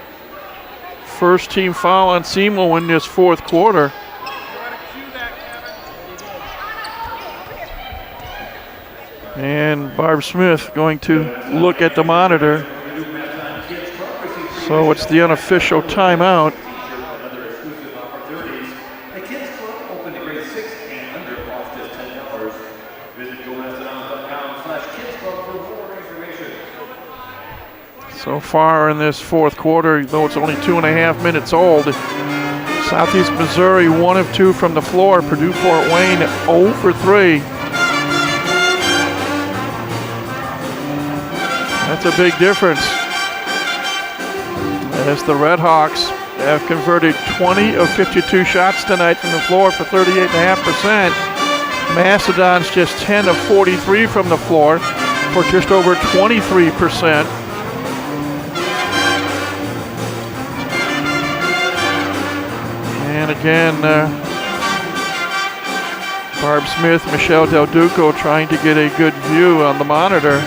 First team foul on SEMO in this fourth quarter. And Barb Smith going to look at the monitor. So it's the unofficial timeout. So far in this fourth quarter, though it's only 2.5 minutes old, Southeast Missouri 1 of 2 from the floor. Purdue Fort Wayne 0 for 3. That's a big difference, as the Red Hawks have converted 20 of 52 shots tonight from the floor for 38.5%. Mastodons just 10 of 43 from the floor for just over 23%. And again, Barb Smith, Michelle Del Duco trying to get a good view on the monitor.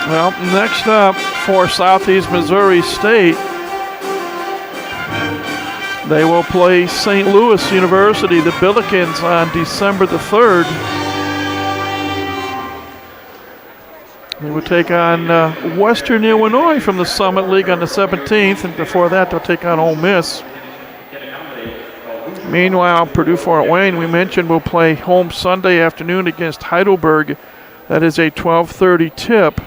Well, next up for Southeast Missouri State, they will play St. Louis University, the Billikens, on December the 3rd. They will take on Western Illinois from the Summit League on the 17th, and before that they'll take on Ole Miss. Meanwhile, Purdue Fort Wayne, we mentioned, will play home Sunday afternoon against Heidelberg. That is a 12:30 tip.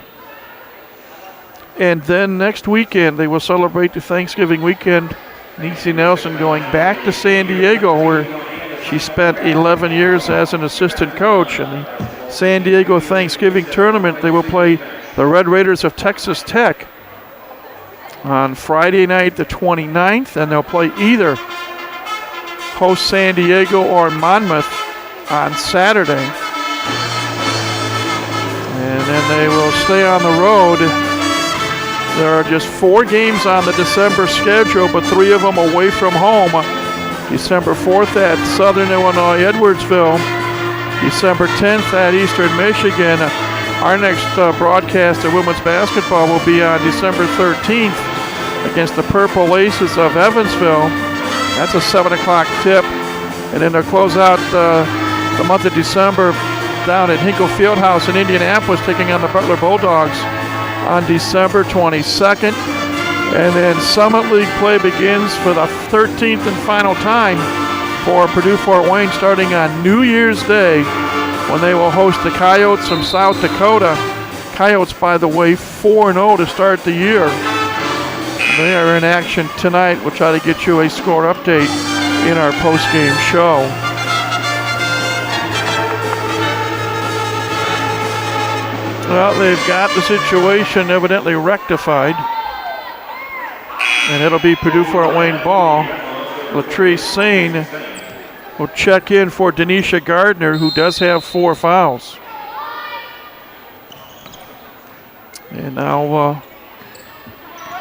And then next weekend, they will celebrate the Thanksgiving weekend. Niecy Nelson going back to San Diego, where she spent 11 years as an assistant coach. In the San Diego Thanksgiving tournament, they will play the Red Raiders of Texas Tech on Friday night, the 29th, and they'll play either host San Diego or Monmouth on Saturday. And then they will stay on the road. There are just 4 games on the December schedule, but 3 of them away from home. December 4th at Southern Illinois Edwardsville. December 10th at Eastern Michigan. Our next broadcast of women's basketball will be on December 13th against the Purple Aces of Evansville. That's a 7 o'clock tip. And then they'll close out the month of December down at Hinkle Fieldhouse in Indianapolis, taking on the Butler Bulldogs on December 22nd. And then Summit League play begins for the 13th and final time for Purdue Fort Wayne, starting on New Year's Day, when they will host the Coyotes from South Dakota. Coyotes, by the way, 4-0 to start the year. They are in action tonight. We'll try to get you a score update in our post-game show. Well, they've got the situation evidently rectified. And it'll be Purdue Fort Wayne ball. Latrice Sane will check in for Denisha Gardner, who does have 4 fouls. And now a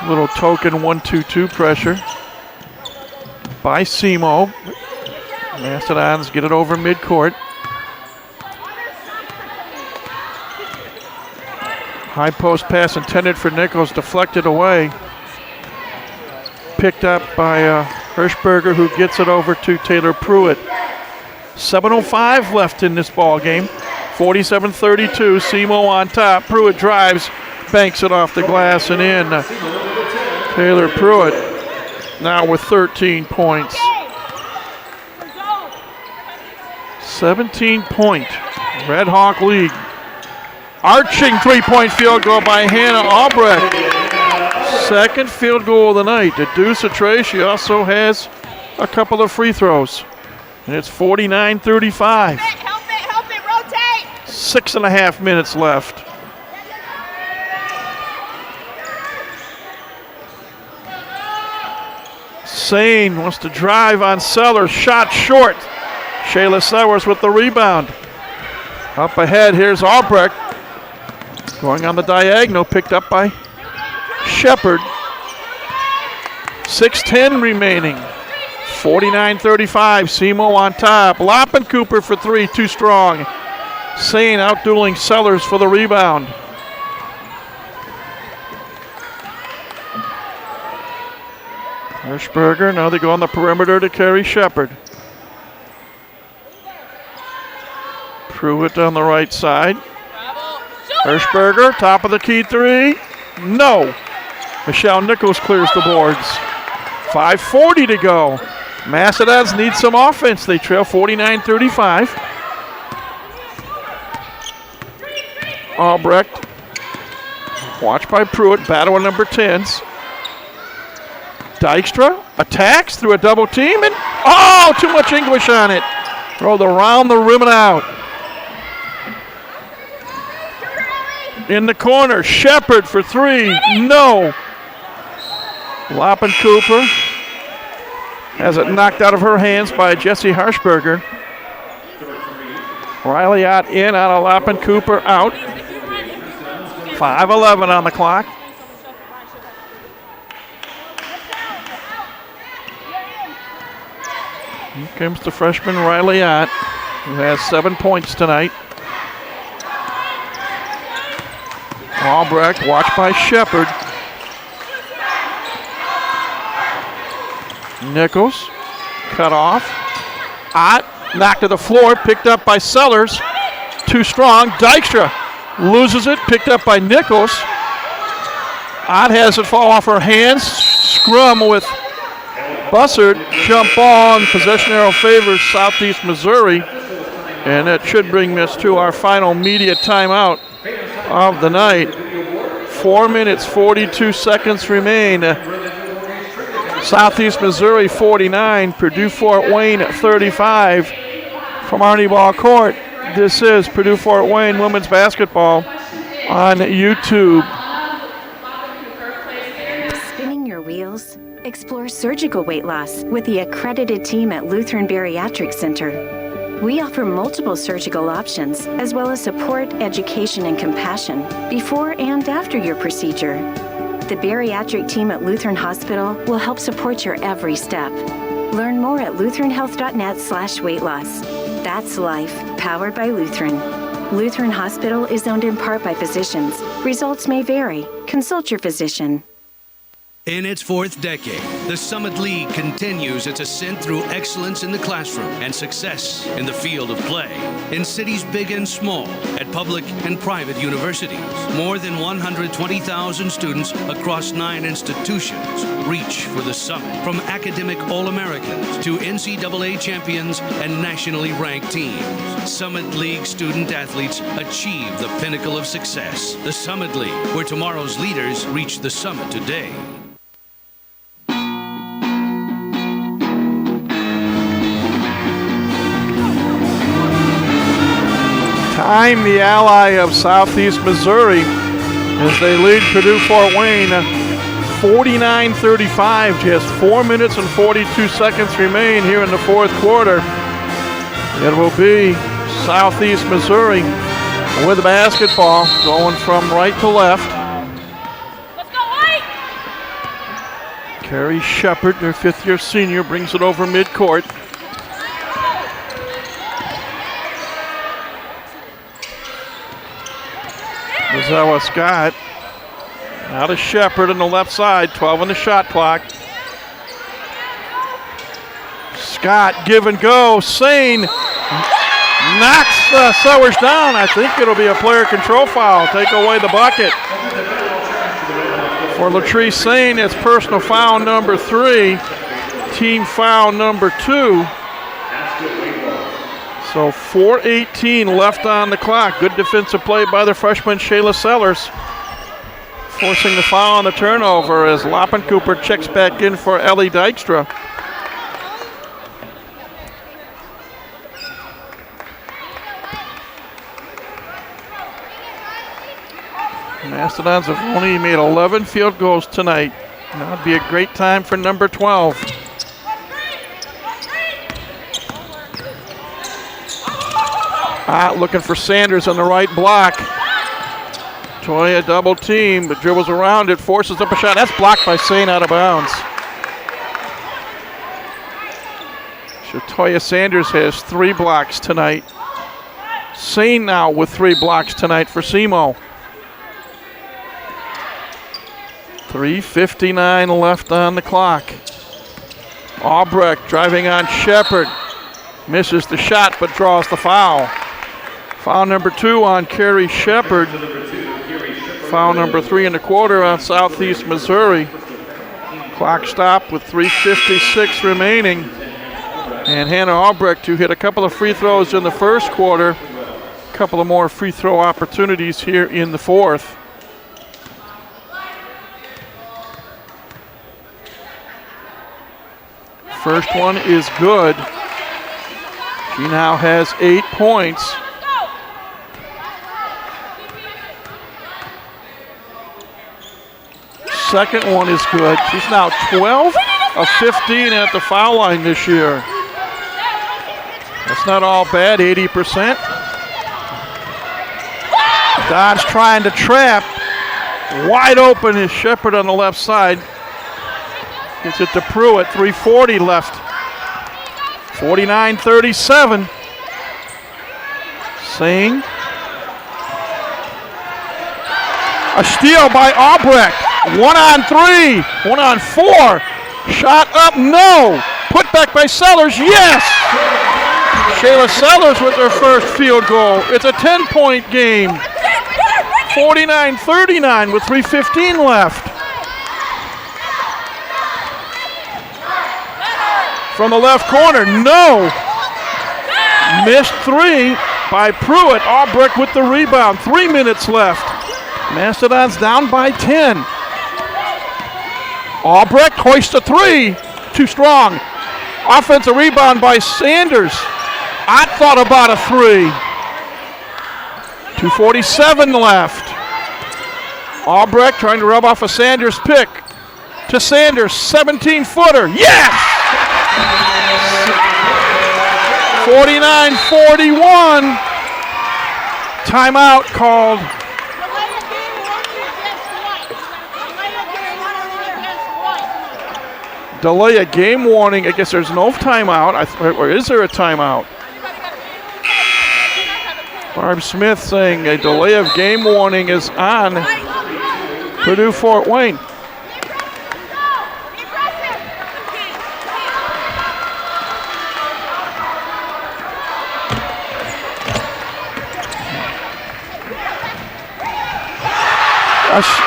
little token 1-2-2 pressure by SEMO. Mastodons get it over midcourt. High post pass intended for Nichols, deflected away. Picked up by Hirschberger, who gets it over to Taylor Pruitt. 7:05 left in this ball game. 47-32, SEMO on top. Pruitt drives, banks it off the glass and in. Taylor Pruitt now with 13 points. 17-point Red Hawk lead. Arching 3-point field goal by Hannah Albrecht. Second field goal of the night. To Deuce Atray, she also has a couple of free throws. And it's 49-35. Help it, rotate. 6.5 minutes left. Sane wants to drive on Sellers. Shot short. Shayla Sellers with the rebound. Up ahead, here's Albrecht. Going on the diagonal, picked up by Shepard. 6:10 remaining. 49-35, SEMO on top. Loppencooper for 3, too strong. Sane outdueling Sellers for the rebound. Hirschberger, now they go on the perimeter to carry Shepard. Pruitt on the right side. Hirschberger, top of the key 3. No. Michelle Nichols clears the boards. 5:40 to go. Mastodons need some offense. They trail 49-35. Albrecht, watched by Pruitt, battle with number 10s. Dykstra attacks through a double team, and oh, too much English on it. Rolled around the rim and out. In the corner, Shepard for 3, no. Loppencooper has it knocked out of her hands by Jesse Hirschberger. Riley Ott in, out of Loppencooper, out. 5:11 on the clock. Here comes the freshman Riley Ott, who has 7 points tonight. Albrecht, watched by Shepard. Nichols, cut off. Ott, knocked to the floor, picked up by Sellers. Too strong. Dykstra loses it, picked up by Nichols. Ott has it fall off her hands. Scrum with Bussard. Jump ball, and possession arrow favors Southeast Missouri. And that should bring us to our final media timeout of the night. 4 minutes, 42 seconds remain. Southeast Missouri 49, Purdue Fort Wayne 35. From Arnie Ball Court, this is Purdue Fort Wayne women's basketball on YouTube. Spinning your wheels? Explore surgical weight loss with the accredited team at Lutheran Bariatric Center. We offer multiple surgical options, as well as support, education, and compassion before and after your procedure. The bariatric team at Lutheran Hospital will help support your every step. Learn more at lutheranhealth.net/weight loss. That's life, powered by Lutheran. Lutheran Hospital is owned in part by physicians. Results may vary. Consult your physician. In its 4th decade, the Summit League continues its ascent through excellence in the classroom and success in the field of play. In cities big and small, at public and private universities, more than 120,000 students across 9 institutions reach for the summit. From academic All-Americans to NCAA champions and nationally ranked teams, Summit League student athletes achieve the pinnacle of success. The Summit League, where tomorrow's leaders reach the summit today. I'm the ally of Southeast Missouri as they lead Purdue-Fort Wayne 49-35. Just 4 minutes and 42 seconds remain here in the fourth quarter. It will be Southeast Missouri with the basketball going from right to left. Let's go, White! Carrie Shepard, their fifth-year senior, brings it over midcourt. Mazawa Scott. Now to Shepard on the left side, 12 on the shot clock. Scott, give and go. Sane knocks Sowers down. I think it'll be a player control foul. Take away the bucket. For Latrice Sane, it's personal foul number 3, team foul number 2. So 4:18 left on the clock. Good defensive play by the freshman Shayla Sellers, forcing the foul on the turnover as Loppencooper checks back in for Ellie Dykstra. Mastodons have only made 11 field goals tonight. That would be a great time for number 12. Looking for Sanders on the right block. Toya double team, but dribbles around it, forces up a shot. That's blocked by Sane out of bounds. Toya Sanders has 3 blocks tonight. Sane now with 3 blocks tonight for SEMO. 3:59 left on the clock. Albrecht driving on Shepard. Misses the shot but draws the foul. Foul number 2 on Carrie Shepard. Foul number 3 in the quarter on Southeast Missouri. Clock stopped with 3:56 remaining. And Hannah Albrecht, who hit a couple of free throws in the first quarter, a couple of more free throw opportunities here in the fourth. First one is good. She now has 8 points. Second one is good. She's now 12 of 15 at the foul line this year. That's not all bad, 80%. Dodge trying to trap. Wide open is Shepard on the left side. Gets it to Pruitt, 3:40 left. 49-37. Sane. A steal by Albrecht. 1 on 3, 1 on 4. Shot up, no. Put back by Sellers, yes. Shayla Sellers with her first field goal. It's a 10-point game. 49-39 with 3:15 left. From the left corner, no. Missed 3 by Pruitt. Albrecht with the rebound. 3 minutes left. Mastodons down by 10. Albrecht hoists a 3. Too strong. Offensive rebound by Sanders. I thought about a 3. 2:47 left. Albrecht trying to rub off a Sanders pick. To Sanders, 17-footer. Yes! 49-41. Timeout called. Delay a game warning. I guess there's no timeout. Or is there a timeout? Barb Smith saying a delay of game warning is on Purdue-Fort Wayne.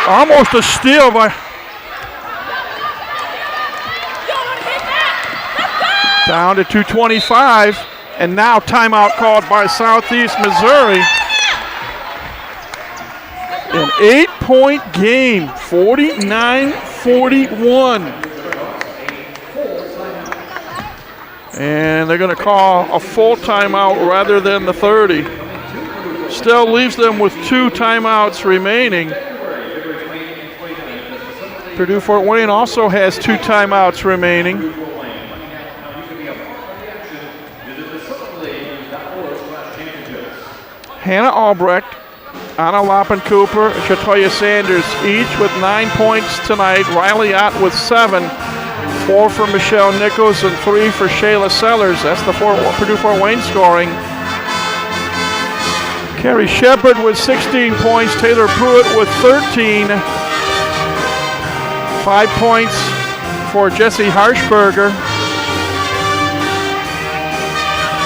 Almost a steal by. Down to 2:25, and now timeout called by Southeast Missouri. An 8-point game, 49-41. And they're going to call a full timeout rather than the 30. Still leaves them with 2 timeouts remaining. Purdue Fort Wayne also has 2 timeouts remaining. Hannah Albrecht, Anna Loppen-Cooper, and Shatoya Sanders, each with 9 points tonight. Riley Ott with 7. 4 for Michelle Nichols and 3 for Shayla Sellers. That's the Purdue Fort Wayne scoring. Carrie Shepard with 16 points. Taylor Pruitt with 13. 5 points for Jessie Harshberger.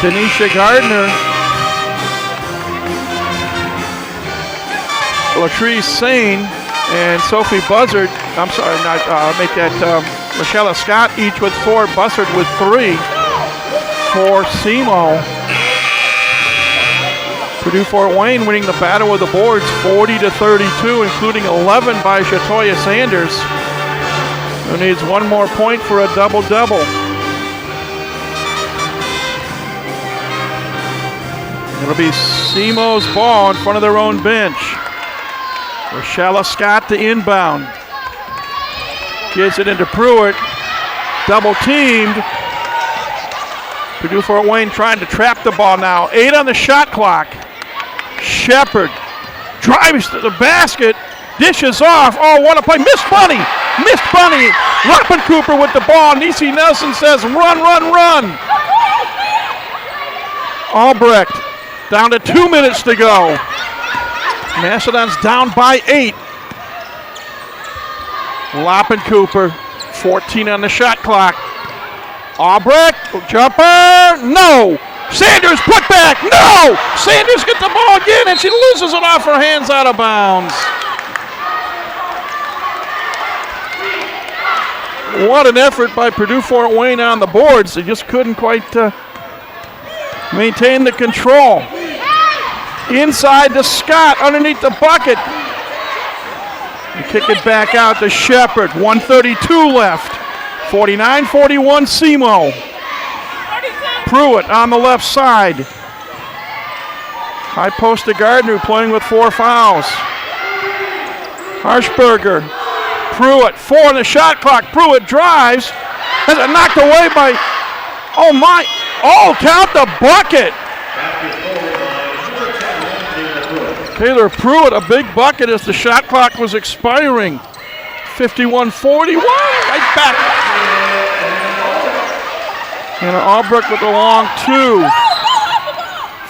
Denisha Gardner. Latrice Sane and Sophie Buzzard. I'm sorry, make that Michelle Scott, each with 4. Buzzard with 3 for SEMO. Purdue Fort Wayne winning the battle of the boards 40-32, including 11 by Shatoya Sanders, who needs 1 more point for a double-double. It'll be SEMO's ball in front of their own bench. Michelle Scott to inbound. Gets it into Pruitt. Double teamed. Purdue Fort Wayne trying to trap the ball now. 8 on the shot clock. Shepard drives to the basket. Dishes off. Oh, what a play. Missed Bunny. Missed Bunny. Loppen-Cooper with the ball. Niecy Nelson says, run, run, run. Albrecht down to 2 minutes to go. Macedon's down by 8. Loppen-Cooper, 14 on the shot clock. Albrecht, jumper, no! Sanders put back, no! Sanders gets the ball again and she loses it off her hands out of bounds. What an effort by Purdue Fort Wayne on the boards. They just couldn't quite maintain the control. Inside to Scott, underneath the bucket. And kick it back out to Shepard. 1:32 left. 49-41 SEMO. Pruitt on the left side. High post to Gardner, playing with 4 fouls. Harshberger. Pruitt, 4 on the shot clock. Pruitt drives. Has it knocked away by, oh my, oh, count the bucket. Taylor Pruitt, a big bucket as the shot clock was expiring. 51-41, right back. And Albrecht with a long 2.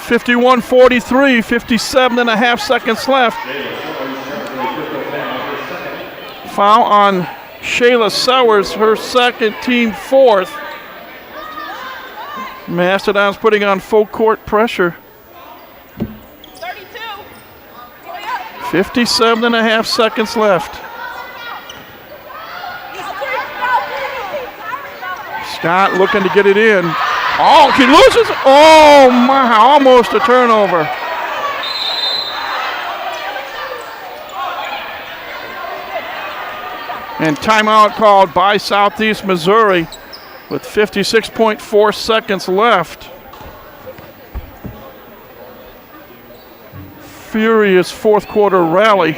51-43, 57.5 seconds left. Foul on Shayla Sellers, her second, team 4th. Mastodon's putting on full court pressure. 57.5 seconds left. Scott looking to get it in. Oh, he loses. Oh my, almost a turnover. And timeout called by Southeast Missouri with 56.4 seconds left. Furious 4th quarter rally.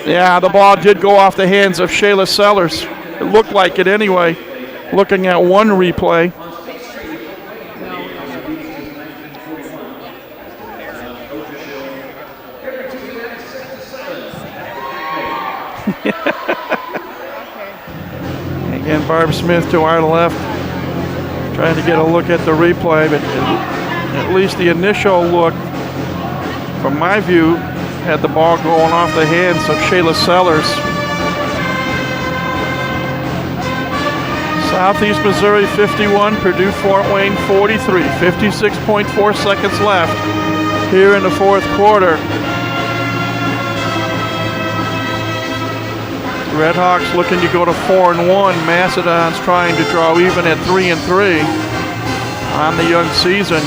Yeah, the ball did go off the hands of Shayla Sellers. It looked like it anyway, looking at one replay. Again, Barb Smith to our left, trying to get a look at the replay, but at least the initial look, from my view, had the ball going off the hands of Shayla Sellers. Southeast Missouri 51, Purdue Fort Wayne 43. 56.4 seconds left here in the 4th quarter. Redhawks looking to go to 4-1. Macedon's trying to draw even at 3-3 on the young season.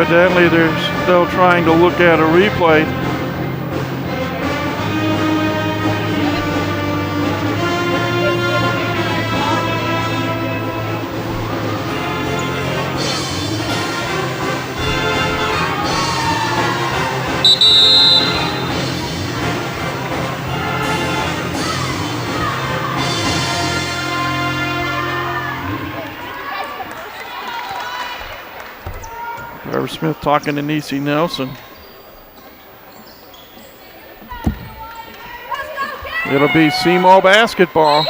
Evidently, they're still trying to look at a replay. Trevor Smith talking to Niecy Nelson. It'll be SEMO basketball.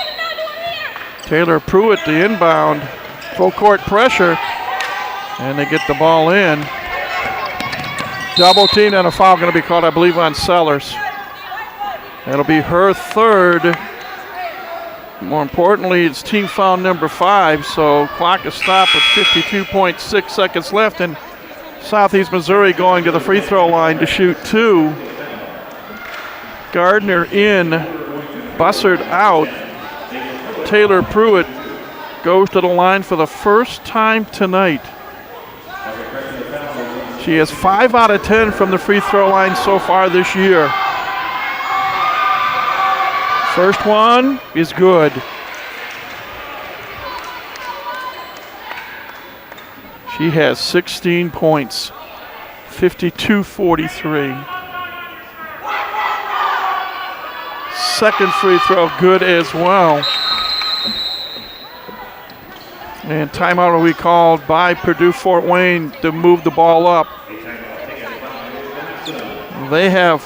Taylor Pruitt, the inbound. Full court pressure. And they get the ball in. Double team and a foul going to be called, I believe, on Sellers. That'll be her third. More importantly, it's team foul number 5, so clock is stopped with 52.6 seconds left, and Southeast Missouri going to the free throw line to shoot 2. Gardner in, Bussard out. Taylor Pruitt goes to the line for the first time tonight. She has 5 out of 10 from the free throw line so far this year. First one is good. She has 16 points, 52-43. Second free throw good as well. And timeout will be called by Purdue Fort Wayne to move the ball up. They have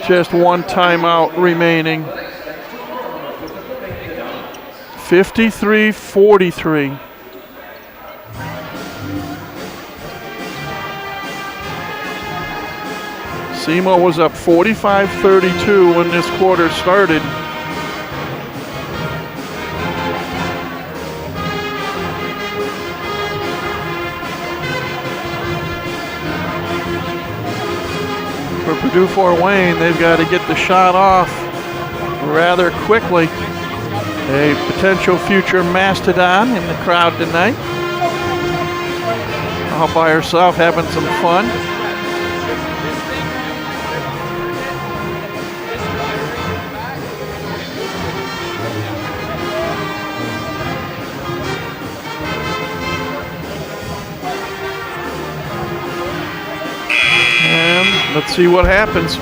just one timeout remaining. 53-43. SEMO was up 45-32 when this quarter started. For Purdue Fort Wayne, they've got to get the shot off rather quickly. A potential future Mastodon in the crowd tonight. All by herself having some fun. And let's see what happens.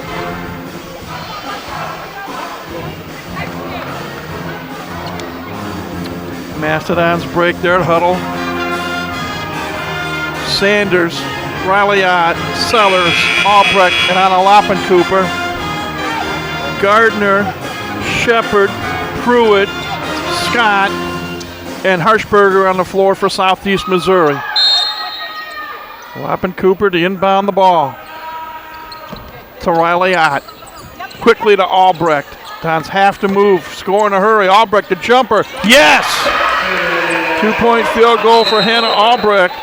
Mastodons break their huddle. Sanders, Riley-Ott, Sellers, Albrecht, and Anna Loppencooper. Gardner, Shepard, Pruitt, Scott, and Harshberger on the floor for Southeast Missouri. Loppencooper to inbound the ball. To Riley-Ott. Quickly to Albrecht. Dons have to move. Score in a hurry. Albrecht, the jumper. Yes! 2-point field goal for Hannah Albrecht.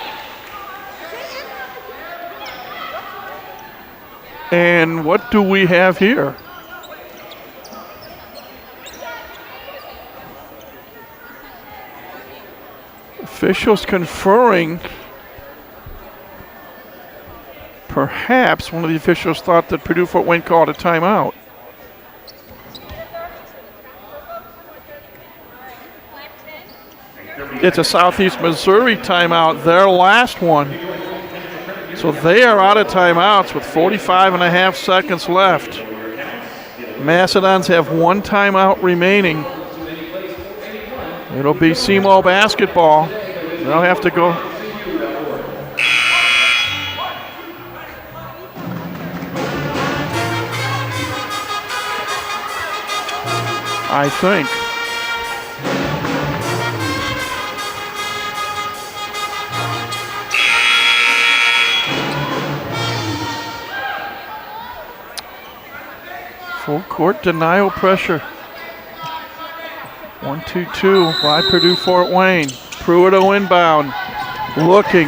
And what do we have here? Officials conferring. Perhaps one of the officials thought that Purdue Fort Wayne called a timeout. It's a Southeast Missouri timeout, their last one. So they are out of timeouts with 45.5 seconds left. Mastodons have one timeout remaining. It'll be SEMO basketball. They'll have to go. I think. Full court denial pressure. 1-2-2 by Purdue Fort Wayne. Pruitt inbound. Looking.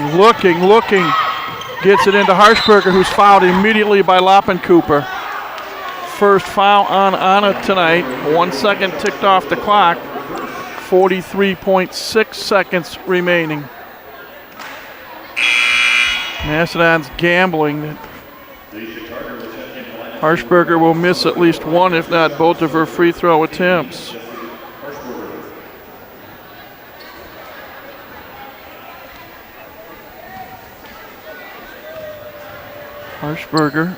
Gets it into Harshberger, who's fouled immediately by Loppencooper. First foul on Anna tonight. 1 second ticked off the clock. 43.6 seconds remaining. Mastodon's gambling. Harshberger will miss at least one, if not both, of her free throw attempts. Harshberger,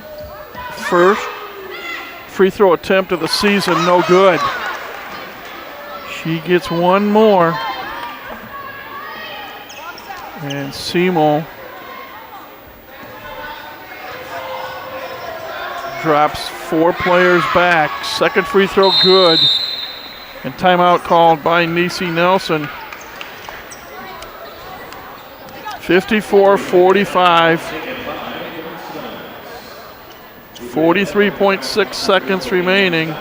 first free throw attempt of the season, no good. She gets one more. And SEMO drops 4 players back. Second free throw good. And timeout called by Niecy Nelson. 54-45. 43.6 seconds remaining.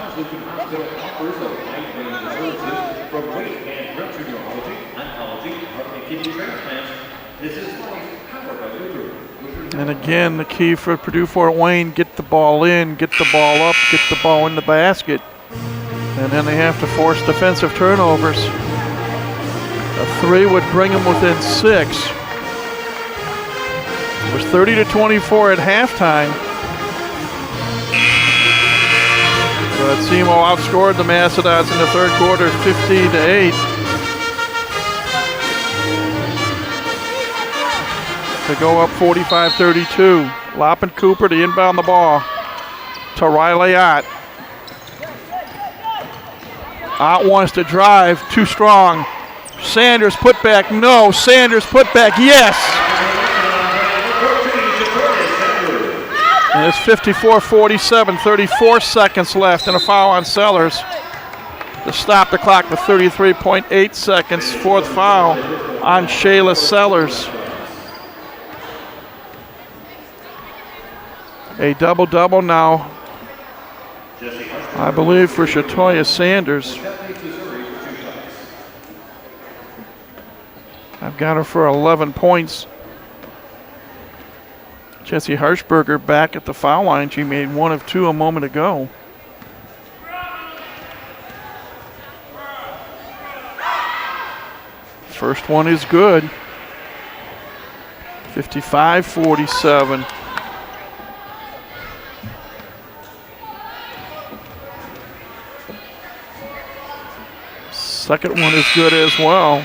And again, the key for Purdue Fort Wayne, get the ball in, get the ball up, get the ball in the basket. And then they have to force defensive turnovers. A 3 would bring them within 6. It was 30-24 at halftime. But SEMO outscored the Mastodons in the third quarter 50-8. To go up 45-32. Loppin Cooper to inbound the ball to Riley Ott. Ott wants to drive, too strong. Sanders put back, no. Sanders put back, yes. And it's 54-47, 34 seconds left, and a foul on Sellers to stop the clock with 33.8 seconds. Fourth foul on Shayla Sellers. A double-double now, I believe, for Shatoya Sanders. I've got her for 11 points. Jessie Harshberger back at the foul line. She made 1 of 2 a moment ago. First one is good. 55-47. Second one is good as well.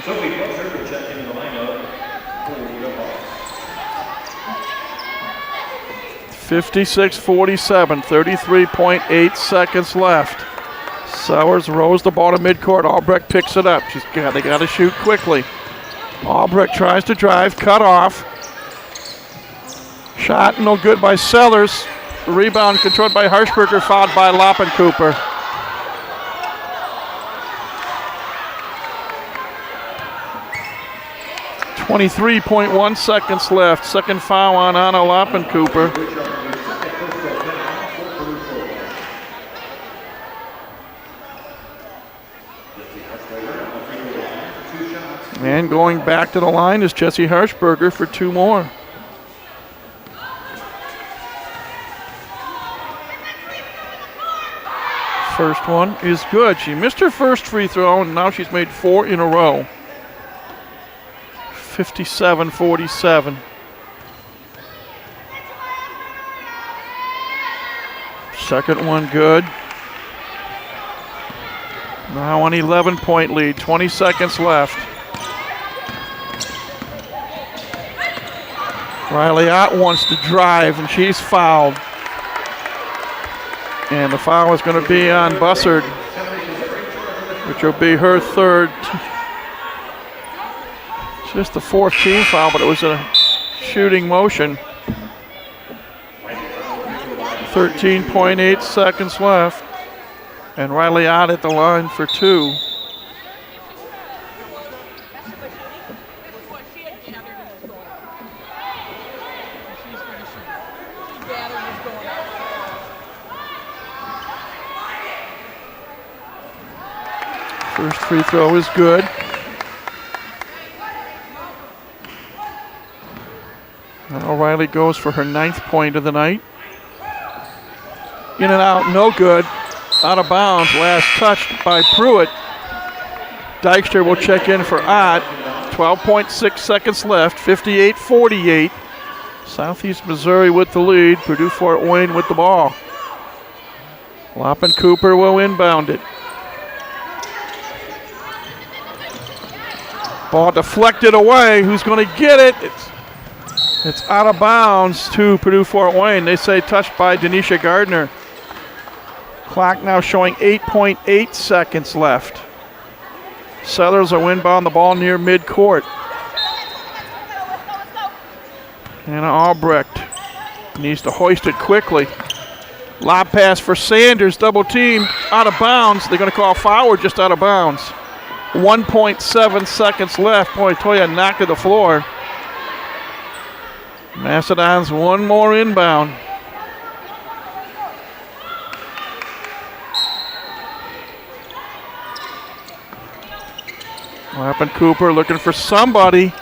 56-47, 33.8 seconds left. Sowers rolls the ball to midcourt. Albrecht picks it up. They got to shoot quickly. Albrecht tries to drive, cut off. Shot no good by Sellers. Rebound controlled by Harshberger, fouled by Loppin Cooper. .1 seconds left. Second foul on Anna Loppin Cooper. And going back to the line is Jessie Harshberger for 2 more. First one is good. She missed her first free throw, and now she's made 4 in a row. 57-47. Second one good. Now an 11-point lead, 20 seconds left. Riley Ott wants to drive, and she's fouled. And the foul is going to be on Bussard, which will be her third. Just the 4th team foul, but it was a shooting motion. 13.8 seconds left. And Riley Ott at the line for 2. First free throw is good. Now Riley goes for her 9th point of the night. In and out, no good. Out of bounds, last touched by Pruitt. Dykstra will check in for Ott. 12.6 seconds left, 58-48. Southeast Missouri with the lead. Purdue Fort Wayne with the ball. Loppin Cooper will inbound it. Ball deflected away. Who's going to get it? It's out of bounds to Purdue Fort Wayne. They say touched by Denisha Gardner. Clock now showing 8.8 seconds left. Settlers will inbound the ball near midcourt. Hannah Albrecht needs to hoist it quickly. Lob pass for Sanders, double team, out of bounds. They're going to call foul or just out of bounds. 1.7 seconds left. Boy, Toya knocked to the floor. Macedons one more inbound. Lappin Cooper looking for somebody.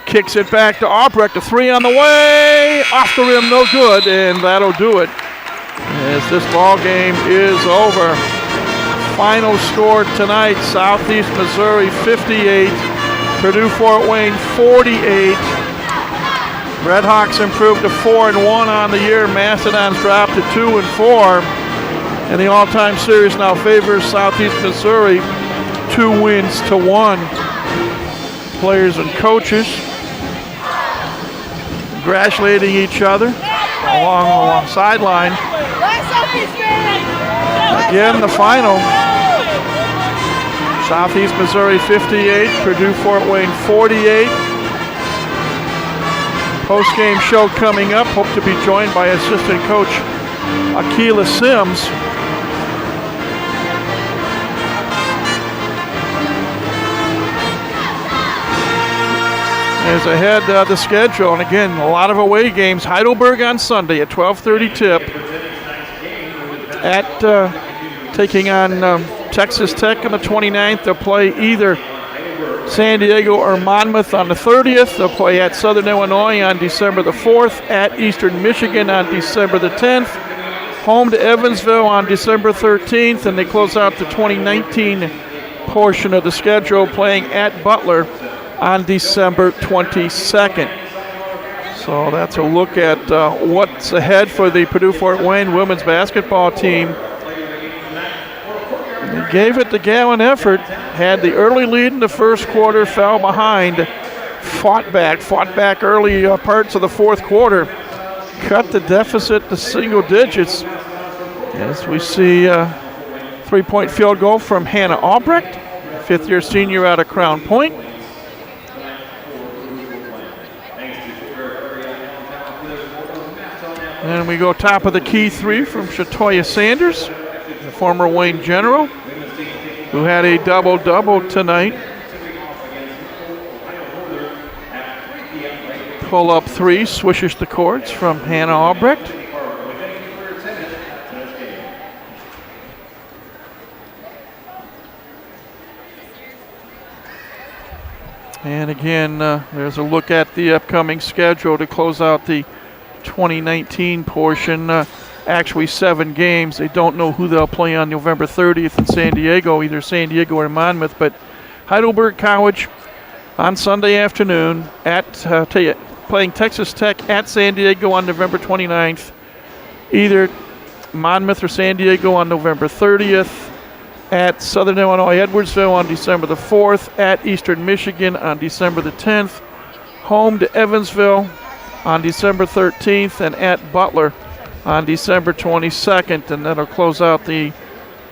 Kicks it back to Albrecht. A three on the way. Off the rim, no good, and that'll do it. As this ball game is over. Final score tonight, Southeast Missouri 58, Purdue Fort Wayne 48. Redhawks improved to 4-1 on the year. Macedons dropped to 2-4. And the all-time series now favors Southeast Missouri 2 wins to 1. Players and coaches congratulating each other along the sideline. Again, the final. Southeast Missouri 58, Purdue Fort Wayne 48. Post-game show coming up. Hope to be joined by assistant coach Akila Sims. As ahead the schedule, and again, a lot of away games. Heidelberg on Sunday at 12:30 tip. At taking on Texas Tech on the 29th. They'll play either San Diego or Monmouth on the 30th. They'll play at Southern Illinois on December the 4th, at Eastern Michigan on December the 10th, home to Evansville on December 13th, and they close out the 2019 portion of the schedule playing at Butler on December 22nd. So that's a look at what's ahead for the Purdue Fort Wayne women's basketball team. They gave it the gallon effort, had the early lead in the first quarter, fell behind, fought back early parts of the fourth quarter, cut the deficit to single digits. As we see a 3-point field goal from Hannah Albrecht, fifth-year senior out of Crown Point. And we go top of the key three from Shatoya Sanders, the former Wayne General, who had a double-double tonight. Pull-up three, swishes the courts from Hannah Albrecht. And again, there's a look at the upcoming schedule to close out the 2019 portion. Actually 7 games. They don't know who they'll play on November 30th in San Diego, either San Diego or Monmouth, but Heidelberg College on Sunday afternoon at playing Texas Tech at San Diego on November 29th, either Monmouth or San Diego on November 30th, at Southern Illinois Edwardsville on December the 4th, at Eastern Michigan on December the 10th, home to Evansville on December 13th, and at Butler on December 22nd. And that'll close out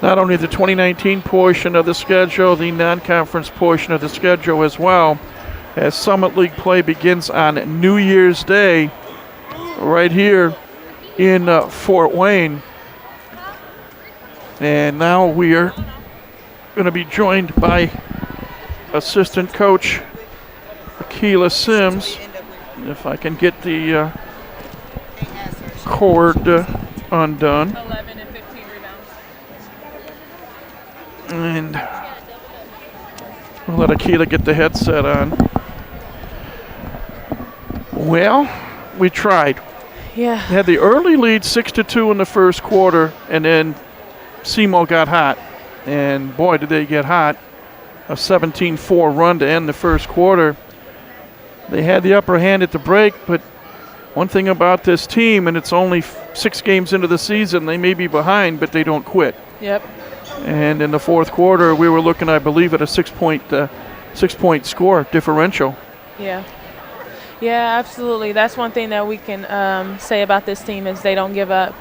not only the 2019 portion of the schedule, the non-conference portion of the schedule as well, as Summit League play begins on New Year's Day right here in Fort Wayne. And now we are going to be joined by assistant coach Akila Sims. If I can get the cord undone. 11 and 15 rebounds. And we'll let Akila get the headset on. Well, we tried. Yeah. Had the early lead 6-2 in the first quarter, and then SEMO got hot. And boy, did they get hot. A 17-4 run to end the first quarter. They had the upper hand at the break, but one thing about this team, and it's only 6 games into the season, they may be behind, but they don't quit. Yep. And in the fourth quarter, we were looking, I believe, at a 6-point score differential. Yeah. Yeah, absolutely. That's one thing that we can say about this team is they don't give up.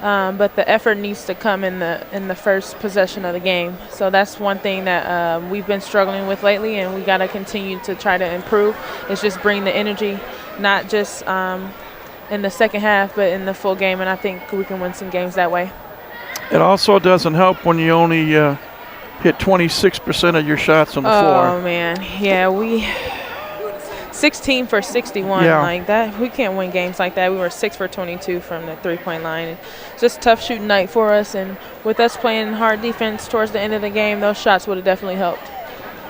But the effort needs to come in the first possession of the game. So that's one thing that we've been struggling with lately, and we got to continue to try to improve. It's just bring the energy, not just in the second half, but in the full game, and I think we can win some games that way. It also doesn't help when you only hit 26% of your shots on the floor. Oh, man. Yeah, we 16 for 61. Yeah. Like that. We can't win games like that. We were 6 for 22 from the three-point line. It's just a tough shooting night for us, and with us playing hard defense towards the end of the game, those shots would have definitely helped.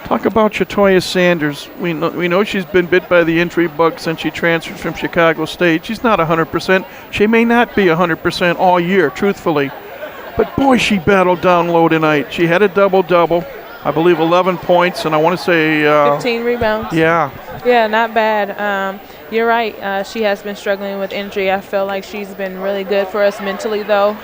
Talk about Chatoya Sanders. We know she's been bit by the injury bug since she transferred from Chicago State. She's not 100%. She may not be 100% all year, truthfully. But, boy, she battled down low tonight. She had a double-double, I believe 11 points, and I want to say 15 rebounds. Yeah. Yeah, not bad. You're right. She has been struggling with injury. I feel like she's been really good for us mentally, though.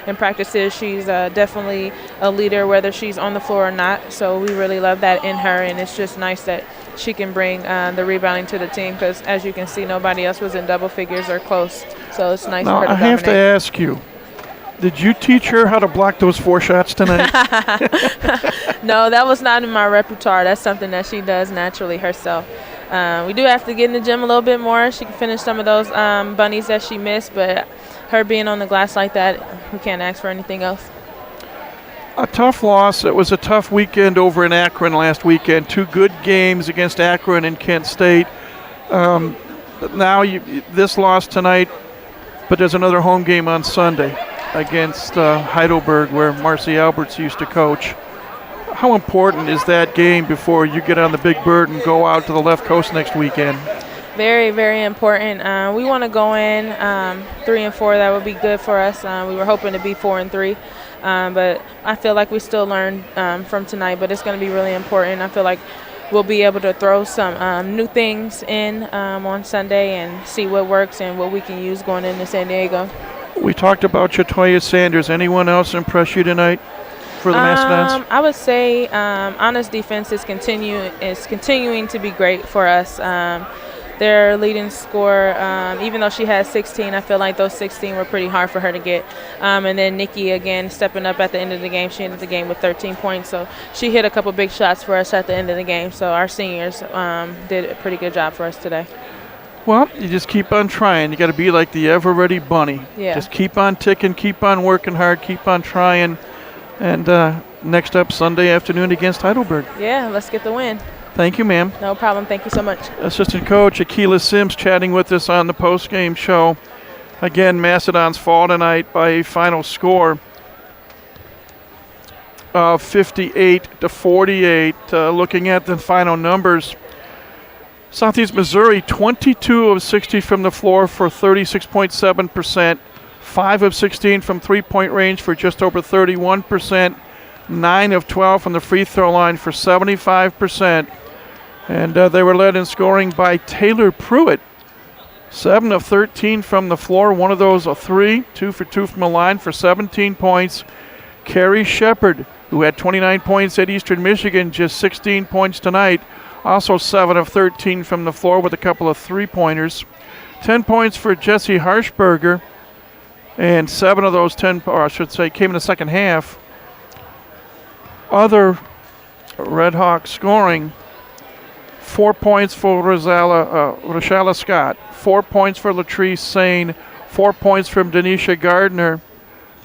In practices, she's definitely a leader, whether she's on the floor or not. So we really love that in her, and it's just nice that she can bring the rebounding to the team because, as you can see, nobody else was in double figures or close. So it's nice Now, for her to I have to dominate. ask you, did you teach her how to block those 4 shots tonight? No, that was not in my repertoire. That's something that she does naturally herself. We do have to get in the gym a little bit more. She can finish some of those bunnies that she missed, but her being on the glass like that, we can't ask for anything else. A tough loss. It was a tough weekend over in Akron last weekend. 2 good games against Akron and Kent State. But now this loss tonight, but there's another home game on Sunday against Heidelberg, where Marcy Alberts used to coach. How important is that game before you get on the big bird and go out to the left coast next weekend? Very, very important. We want to go in 3-4. That would be good for us. We were hoping to be 4-3, but I feel like we still learned from tonight. But it's going to be really important. I feel like we'll be able to throw some new things in on Sunday and see what works and what we can use going into San Diego. We talked about Chatoya Sanders. Anyone else impress you tonight for the Mastodons? I would say Anna's defense is continuing to be great for us. Their leading scorer, even though she had 16, I feel like those 16 were pretty hard for her to get. And then Nikki, again, stepping up at the end of the game. She ended the game with 13 points. So she hit a couple big shots for us at the end of the game. So our seniors did a pretty good job for us today. Well, you just keep on trying. You got to be like the ever-ready bunny. Yeah. Just keep on ticking, keep on working hard, keep on trying. And next up, Sunday afternoon against Heidelberg. Yeah, let's get the win. Thank you, ma'am. No problem. Thank you so much. Assistant coach Akila Sims chatting with us on the post-game show. Again, Mastodons fall tonight by a final score of 58-48. Looking at the final numbers, Southeast Missouri, 22 of 60 from the floor for 36.7%, 5 of 16 from three-point range for just over 31%, 9 of 12 from the free throw line for 75%. And they were led in scoring by Taylor Pruitt, 7 of 13 from the floor, one of those a 3, 2 for 2 from the line for 17 points. Carrie Shepard, who had 29 points at Eastern Michigan, just 16 points tonight, also 7 of 13 from the floor with a couple of three-pointers. 10 points for Jesse Harshberger, and 7 of those 10, or I should say, came in the second half. Other Red Hawks scoring, 4 points for Roshala Scott, 4 points for Latrice Sane, 4 points from Denisha Gardner,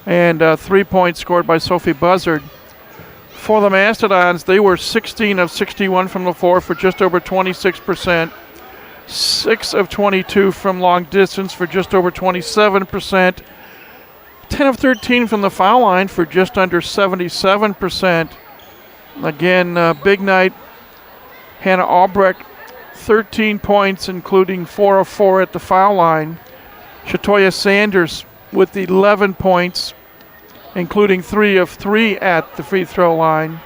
and 3 points scored by Sophie Buzzard. For the Mastodons, they were 16 of 61 from the floor for just over 26%, 6 of 22 from long distance for just over 27%, 10 of 13 from the foul line for just under 77%. Again, big night. Hannah Albrecht, 13 points, including 4 of 4 at the foul line. Chatoya Sanders with 11 points, including 3 of 3 at the free throw line.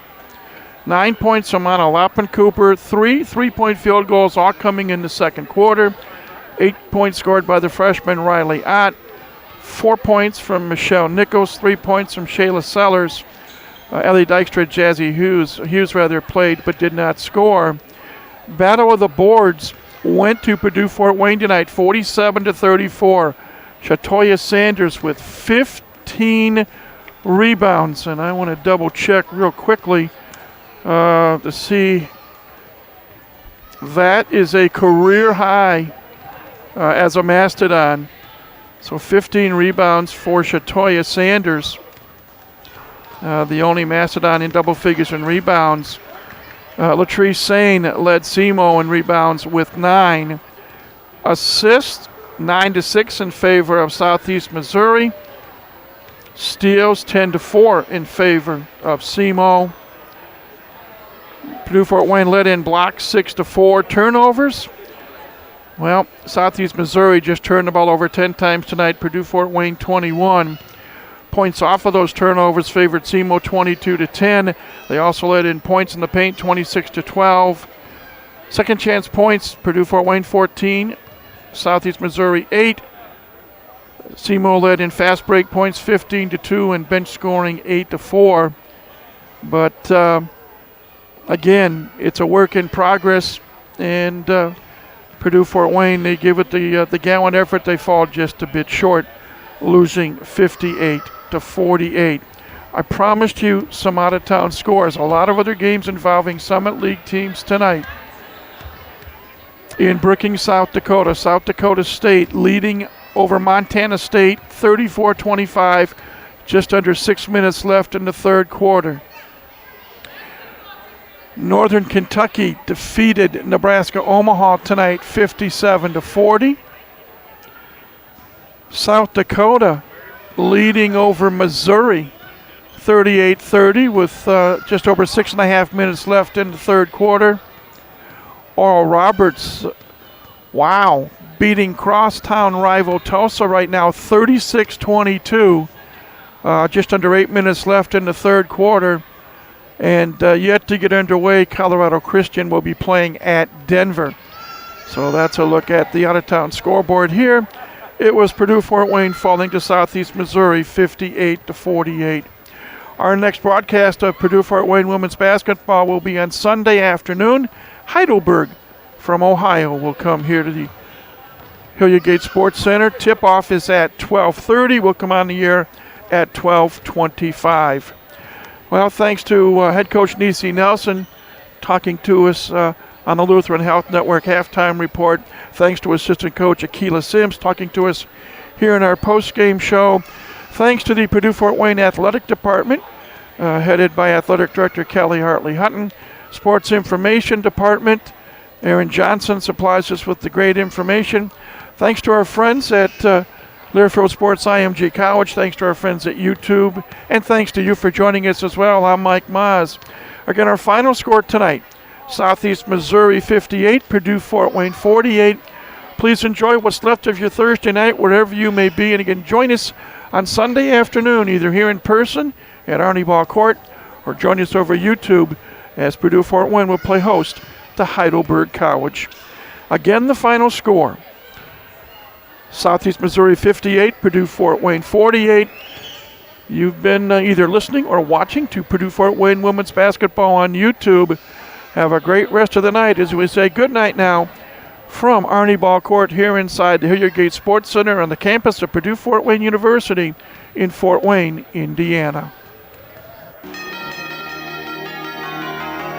9 points from Anna Lappencooper, 3 3-point field goals, all coming in the second quarter. 8 points scored by the freshman Riley Ott. 4 points from Michelle Nichols. 3 points from Shayla Sellers. Ellie Dykstra, Jazzy Hughes played but did not score. Battle of the boards went to Purdue Fort Wayne tonight, 47-34. Shatoya Sanders with 15 rebounds, and I want to double check real quickly to see that is a career high as a Mastodon. So 15 rebounds for Shatoya Sanders, the only Mastodon in double figures in rebounds. Latrice Sane led SEMO in rebounds with 9. Assists, 9-6 in favor of Southeast Missouri. Steals, 10-4 in favor of SEMO. Purdue Fort Wayne led in blocks, 6-4. Turnovers, well, Southeast Missouri just turned the ball over 10 times tonight. Purdue Fort Wayne 21. Points off of those turnovers favored SEMO 22-10. They also led in points in the paint, 26-12. Second chance points, Purdue Fort Wayne 14, Southeast Missouri 8. SEMO led in fast break points 15-2 and bench scoring 8-4. But again, it's a work in progress, and Purdue Fort Wayne, they give it the gallant effort. They fall just a bit short, losing 58-48. I promised you some out-of-town scores. A lot of other games involving Summit League teams tonight. In Brookings, South Dakota, South Dakota State leading over Montana State 34-25, just under 6 minutes left in the third quarter. Northern Kentucky defeated Nebraska-Omaha tonight 57-40. South Dakota leading over Missouri 38-30 with just over 6.5 minutes left in the third quarter. Oral Roberts, wow, beating crosstown rival Tulsa right now 36-22. Just under 8 minutes left in the third quarter. And yet to get underway, Colorado Christian will be playing at Denver. So that's a look at the out-of-town scoreboard here. It was Purdue Fort Wayne falling to Southeast Missouri 58-48. Our next broadcast of Purdue Fort Wayne women's basketball will be on Sunday afternoon. Heidelberg from Ohio will come here to the Hilliard Gate Sports Center. Tip-off is at 12:30. We'll come on the air at 12:25. Well, thanks to head coach Nisi Nelson talking to us on the Lutheran Health Network halftime report. Thanks to assistant coach Akila Sims talking to us here in our post-game show. Thanks to the Purdue Fort Wayne Athletic Department, headed by Athletic Director Kelly Hartley-Hutton. Sports Information Department, Aaron Johnson supplies us with the great information. Thanks to our friends at Learfield Sports IMG College. Thanks to our friends at YouTube. And thanks to you for joining us as well. I'm Mike Maz. Again, our final score tonight, Southeast Missouri 58, Purdue Fort Wayne 48. Please enjoy what's left of your Thursday night wherever you may be. And again, join us on Sunday afternoon, either here in person at Arnie Ball Court or join us over YouTube as Purdue Fort Wayne will play host to Heidelberg College. Again, the final score, Southeast Missouri 58, Purdue Fort Wayne 48. You've been either listening or watching to Purdue Fort Wayne women's basketball on YouTube. Have a great rest of the night as we say good night now from Arnie Ball Court here inside the Hilliard Gate Sports Center on the campus of Purdue Fort Wayne University in Fort Wayne, Indiana.